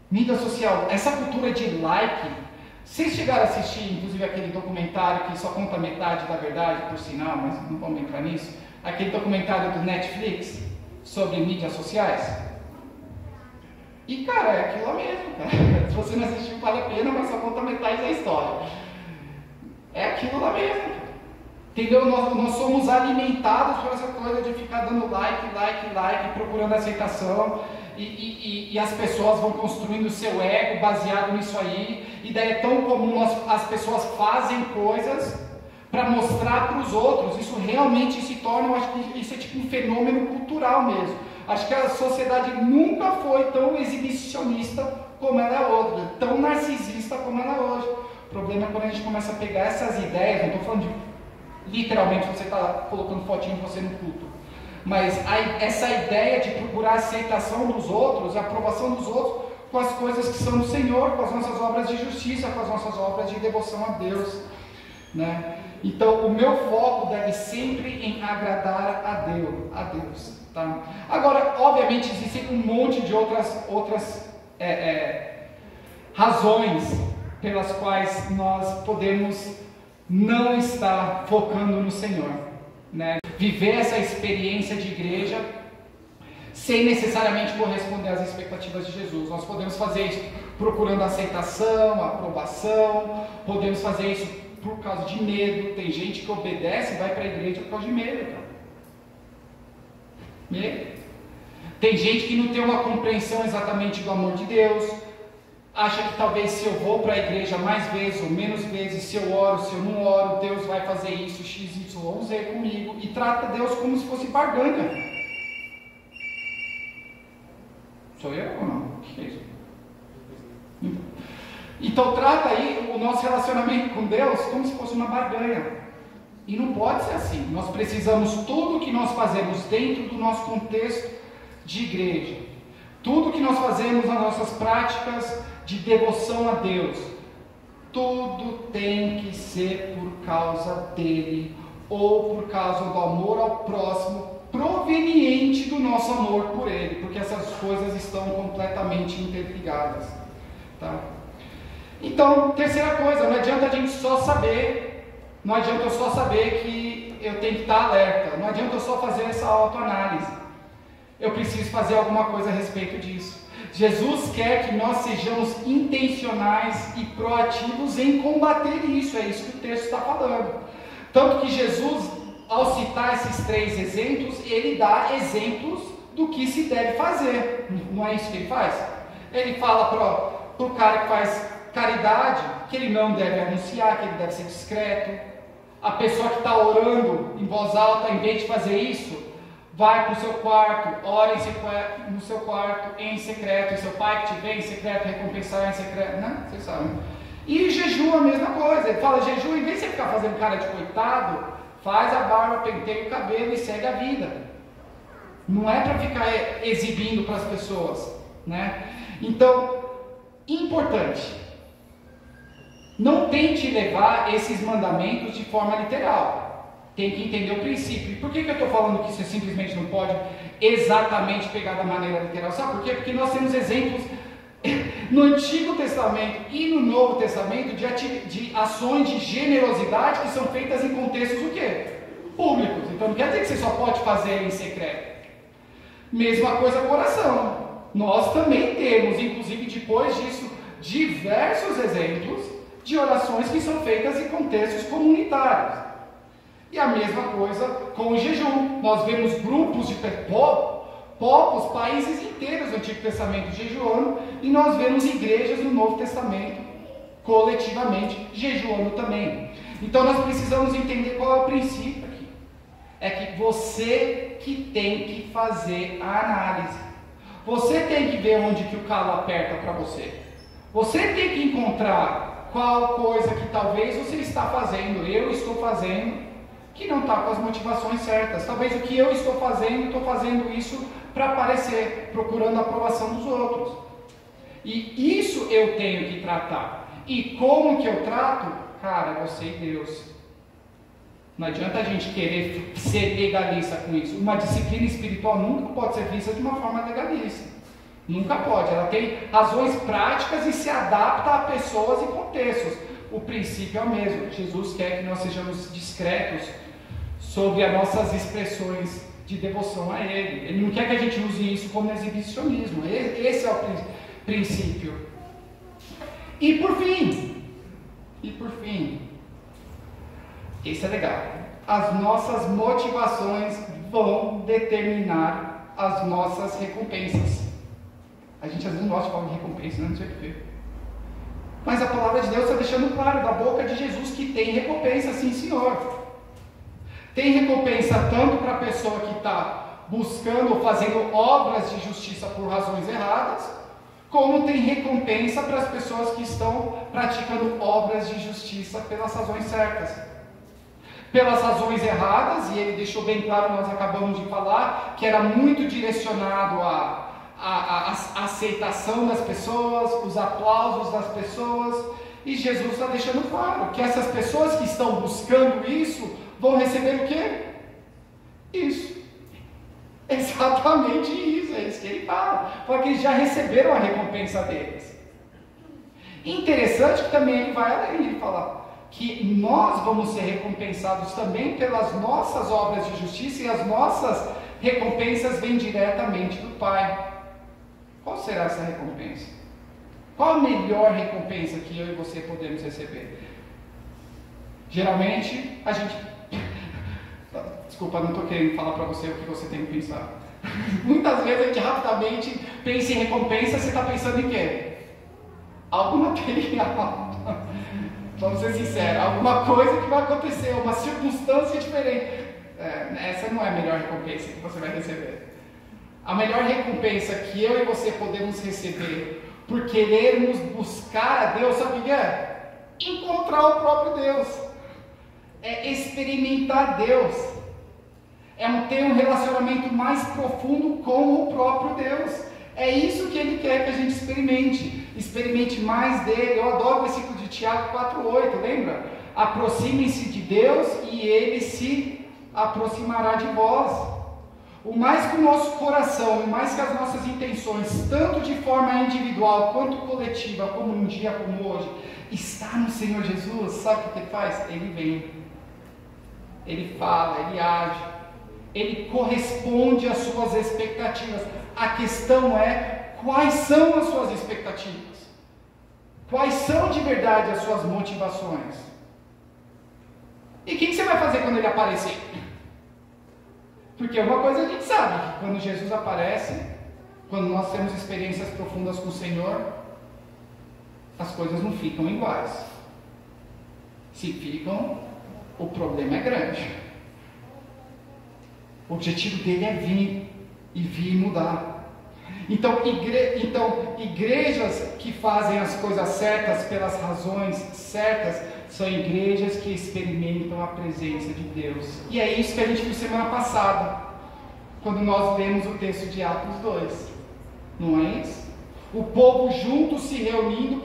Mídia social, essa cultura de like. Vocês chegaram a assistir, inclusive, aquele documentário que só conta metade da verdade, por sinal, mas não vamos entrar nisso. Aquele documentário do Netflix sobre mídias sociais. E, cara, é aquilo lá mesmo, cara. Se você não assistiu, vale a pena, mas só conta metade da história. É aquilo lá mesmo. Entendeu? Nós somos alimentados por essa coisa de ficar dando like, procurando aceitação, e as pessoas vão construindo o seu ego baseado nisso aí, e daí é tão comum as pessoas fazem coisas para mostrar para os outros. Isso realmente se torna, eu acho que isso é tipo um fenômeno cultural mesmo. Acho que a sociedade nunca foi tão exibicionista como ela é hoje, tão narcisista como ela é hoje. O problema é quando a gente começa a pegar essas ideias, não estou falando de literalmente você está colocando fotinho de você no culto, mas essa ideia de procurar a aceitação dos outros, a aprovação dos outros, com as coisas que são do Senhor, com as nossas obras de justiça, com as nossas obras de devoção a Deus, né? Então o meu foco deve sempre em agradar a Deus, tá? Agora, obviamente, existem um monte de outras razões pelas quais nós podemos não estar focando no Senhor, né? Viver essa experiência de igreja sem necessariamente corresponder às expectativas de Jesus. Nós podemos fazer isso procurando aceitação, aprovação, podemos fazer isso por causa de medo. Tem gente que obedece e vai para a igreja por causa de medo, cara. Medo. Tem gente que não tem uma compreensão exatamente do amor de Deus, acha que talvez se eu vou para a igreja mais vezes ou menos vezes, se eu oro, se eu não oro, Deus vai fazer isso, x, y, z comigo, e trata Deus como se fosse barganha. Sou eu ou não? O que é isso? Então trata aí o nosso relacionamento com Deus como se fosse uma barganha. E não pode ser assim. Nós precisamos, tudo que nós fazemos dentro do nosso contexto de igreja, tudo que nós fazemos nas nossas práticas de devoção a Deus, tudo tem que ser por causa dele, ou por causa do amor ao próximo, proveniente do nosso amor por ele, porque essas coisas estão completamente interligadas, tá? Então, terceira coisa, não adianta a gente só saber, não adianta eu só saber que eu tenho que estar alerta, não adianta eu só fazer essa autoanálise, eu preciso fazer alguma coisa a respeito disso. Jesus quer que nós sejamos intencionais e proativos em combater isso, é isso que o texto está falando. Tanto que Jesus, ao citar esses 3 exemplos, ele dá exemplos do que se deve fazer, não é isso que ele faz? Ele fala para o cara que faz caridade, que ele não deve anunciar, que ele deve ser discreto. A pessoa que está orando em voz alta, em vez de fazer isso, vai para o seu quarto, ore no seu quarto, em secreto, e seu pai que te vê em secreto, recompensará em secreto, né? Vocês sabem. E jejum a mesma coisa, ele fala jejum, em vez de você ficar fazendo cara de coitado, faz a barba, penteia o cabelo e segue a vida. Não é para ficar exibindo para as pessoas, né? Então, importante, não tente levar esses mandamentos de forma literal. Tem que entender o princípio. E por que eu estou falando que você simplesmente não pode exatamente pegar da maneira literal? Sabe por quê? Porque nós temos exemplos no Antigo Testamento e no Novo Testamento de ações de generosidade que são feitas em contextos o quê? Públicos. Então não quer dizer que você só pode fazer em secreto. Mesma coisa com oração. Nós também temos, inclusive depois disso, diversos exemplos de orações que são feitas em contextos comunitários. E a mesma coisa com o jejum. Nós vemos grupos de povos, países inteiros do Antigo Testamento jejuando, e nós vemos igrejas no Novo Testamento coletivamente jejuando também. Então nós precisamos entender qual é o princípio aqui. É que você que tem que fazer a análise. Você tem que ver onde que o calo aperta para você. Você tem que encontrar qual coisa que talvez você está fazendo, eu estou fazendo, que não está com as motivações certas. Talvez o que eu estou fazendo isso para aparecer, procurando a aprovação dos outros. E isso eu tenho que tratar. E como que eu trato? Cara, é você e Deus. Não adianta a gente querer ser legalista com isso. Uma disciplina espiritual nunca pode ser vista de uma forma legalista. Nunca pode. Ela tem razões práticas e se adapta a pessoas e contextos. O princípio é o mesmo. Jesus quer que nós sejamos discretos sobre as nossas expressões de devoção a Ele. Ele não quer que a gente use isso como exibicionismo. Esse é o princípio. E por fim, esse é legal. as nossas motivações vão determinar as nossas recompensas. A gente às vezes não gosta de falar de recompensa, não sei porquê. Mas a palavra de Deus está deixando claro, da boca de Jesus, que tem recompensa, sim senhor. Tem recompensa tanto para a pessoa que está buscando ou fazendo obras de justiça por razões erradas, como tem recompensa para as pessoas que estão praticando obras de justiça pelas razões certas. Pelas razões erradas, e ele deixou bem claro, nós acabamos de falar, que era muito direcionado a aceitação das pessoas, os aplausos das pessoas, e Jesus está deixando claro que essas pessoas que estão buscando isso vão receber o quê? Isso. Exatamente isso, é isso que ele fala, porque eles já receberam a recompensa deles. Interessante que também ele vai além, ele fala que nós vamos ser recompensados também pelas nossas obras de justiça, e as nossas recompensas vêm diretamente do Pai. Qual será essa recompensa? Qual a melhor recompensa que eu e você podemos receber? Geralmente, a gente... Desculpa, não estou querendo falar para você o que você tem que pensar. Muitas vezes a gente rapidamente pensa em recompensa, você está pensando em quê? Algo material. Vamos ser sinceros, alguma coisa que vai acontecer, uma circunstância diferente. Essa não é a melhor recompensa que você vai receber. A melhor recompensa que eu e você podemos receber por querermos buscar a Deus, sabe o que é? Encontrar o próprio Deus. É experimentar Deus. É ter um relacionamento mais profundo com o próprio Deus. É isso que Ele quer que a gente experimente. Experimente mais dele. Eu adoro o versículo de Tiago 4,8, lembra? Aproximem-se de Deus e Ele se aproximará de vós. O mais que o nosso coração, o mais que as nossas intenções, tanto de forma individual quanto coletiva, como num dia como hoje, está no Senhor Jesus, sabe o que Ele faz? Ele vem. Ele fala, Ele age. Ele corresponde às suas expectativas. A questão é, quais são as suas expectativas? Quais são de verdade as suas motivações? E o que você vai fazer quando Ele aparecer? Porque uma coisa a gente sabe, que quando Jesus aparece, quando nós temos experiências profundas com o Senhor, as coisas não ficam iguais. Se ficam, o problema é grande. O objetivo dele é vir e vir mudar. Então, igrejas que fazem as coisas certas pelas razões certas são igrejas que experimentam a presença de Deus. E é isso que a gente viu semana passada, quando nós lemos o texto de Atos 2. Não é isso? O povo junto se reunindo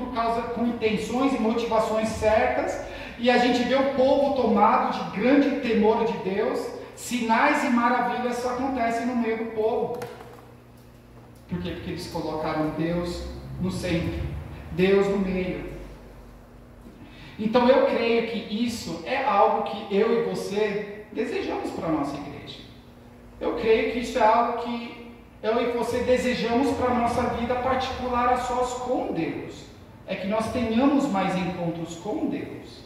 com intenções e motivações certas, e a gente vê o povo tomado de grande temor de Deus. Sinais e maravilhas só acontecem no meio do povo. Por quê? Porque eles colocaram Deus no centro, Deus no meio. Então eu creio que isso é algo que eu e você desejamos para a nossa igreja. Eu creio que isso é algo que eu e você desejamos para a nossa vida particular a sós com Deus. É que nós tenhamos mais encontros com Deus.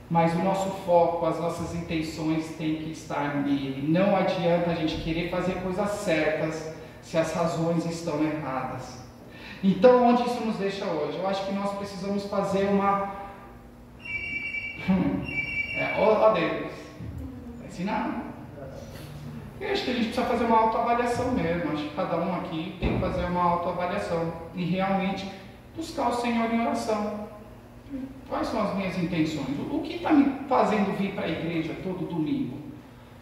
Mas o nosso foco, as nossas intenções têm que estar nele. Não adianta a gente querer fazer coisas certas se as razões estão erradas. Então, onde isso nos deixa hoje? Eu acho que nós precisamos fazer uma... Ó Deus, vai ensinar. Eu acho que a gente precisa fazer uma autoavaliação mesmo. Acho que cada um aqui tem que fazer uma autoavaliação e realmente buscar o Senhor em oração. Quais são as minhas intenções? O que está me fazendo vir para a igreja todo domingo?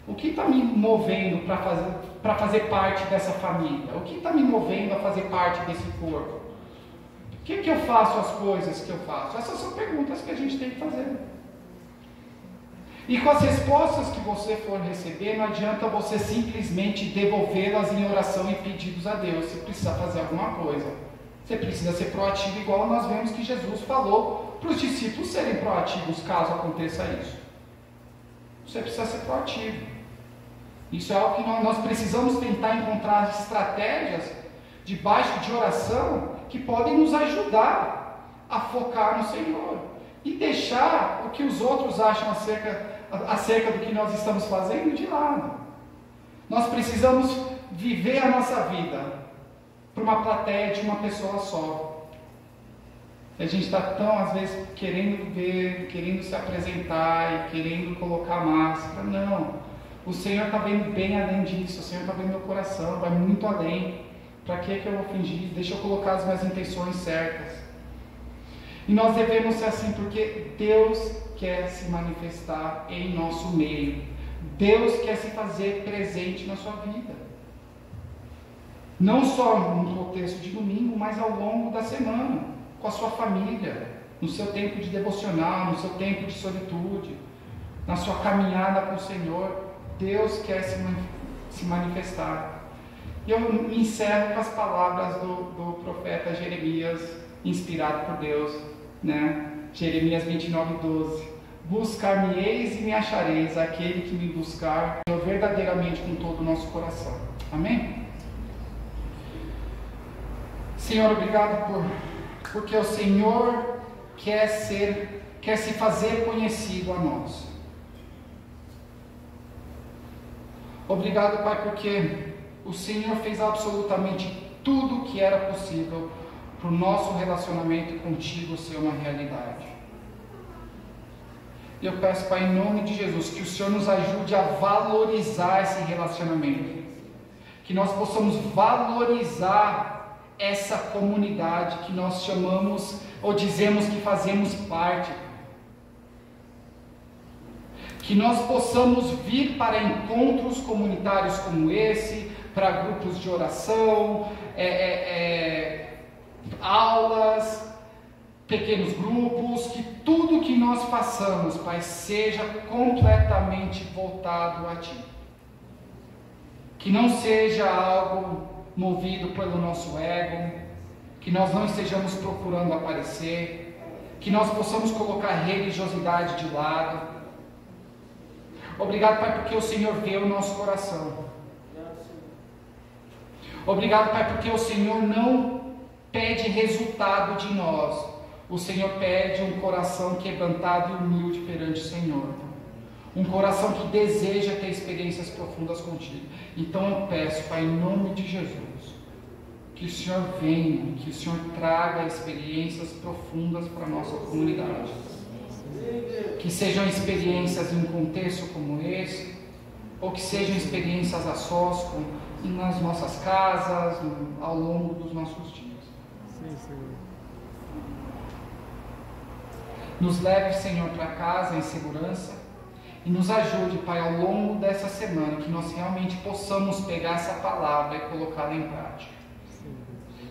O que está me movendo para fazer parte dessa família? O que está me movendo a fazer parte desse corpo? Por que eu faço as coisas que eu faço? Essas são perguntas que a gente tem que fazer. E com as respostas que você for receber, não adianta você simplesmente devolvê-las em oração e pedidos a Deus. Você precisa fazer alguma coisa. Você precisa ser proativo, igual nós vemos que Jesus falou para os discípulos serem proativos caso aconteça isso. Você precisa ser proativo. Isso é algo que nós precisamos tentar encontrar estratégias debaixo de oração que podem nos ajudar a focar no Senhor e deixar o que os outros acham acerca acerca do que nós estamos fazendo de lado. Nós precisamos viver a nossa vida para uma plateia de uma pessoa só. A gente está tão, às vezes, querendo ver, querendo se apresentar e querendo colocar máscara. Não. O Senhor está vendo bem além disso. O Senhor está vendo meu coração, vai muito além. Para que eu vou fingir? Deixa eu colocar as minhas intenções certas. E nós devemos ser assim porque Deus quer se manifestar em nosso meio. Deus quer se fazer presente na sua vida. Não só no contexto de domingo, mas ao longo da semana, com a sua família, no seu tempo de devocional, no seu tempo de solitude, na sua caminhada com o Senhor. Deus quer se manifestar. E eu me encerro com as palavras do profeta Jeremias, inspirado por Deus, né? Jeremias 29:12. Buscar-me-eis e me achareis, aquele que me buscar verdadeiramente com todo o nosso coração. Amém? Senhor, obrigado porque o Senhor quer se fazer conhecido a nós. Obrigado, Pai, porque o Senhor fez absolutamente tudo o que era possível para o nosso relacionamento contigo ser uma realidade. E eu peço, Pai, em nome de Jesus, que o Senhor nos ajude a valorizar esse relacionamento. Que nós possamos valorizar essa comunidade que nós chamamos ou dizemos que fazemos parte. Que nós possamos vir para encontros comunitários como esse, para grupos de oração, aulas, pequenos grupos, que tudo que nós façamos, Pai, seja completamente voltado a Ti. Que não seja algo movido pelo nosso ego, que nós não estejamos procurando aparecer, que nós possamos colocar a religiosidade de lado. Obrigado, Pai, porque o Senhor vê o nosso coração. Obrigado, Pai, porque o Senhor não pede resultado de nós. O Senhor pede um coração quebrantado e humilde perante o Senhor. Um coração que deseja ter experiências profundas contigo. Então eu peço, Pai, em nome de Jesus, que o Senhor venha, que o Senhor traga experiências profundas para a nossa comunidade. Que sejam experiências em um contexto como esse, ou que sejam experiências a sós, nas nossas casas, ao longo dos nossos dias. Sim, Senhor. Nos leve, Senhor, para casa em segurança e nos ajude, Pai, ao longo dessa semana, que nós realmente possamos pegar essa palavra e colocá-la em prática. Sim.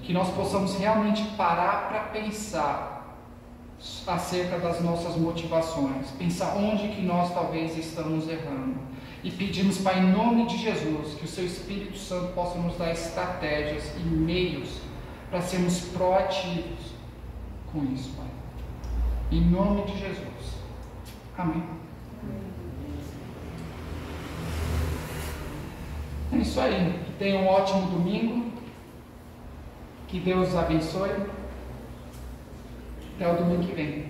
Que nós possamos realmente parar para pensar acerca das nossas motivações, pensar onde que nós talvez estamos errando e pedimos, Pai, em nome de Jesus, que o Seu Espírito Santo possa nos dar estratégias e meios para sermos proativos com isso, Pai, em nome de Jesus, amém. É isso aí, tenham um ótimo domingo, que Deus abençoe. Até o domingo que vem.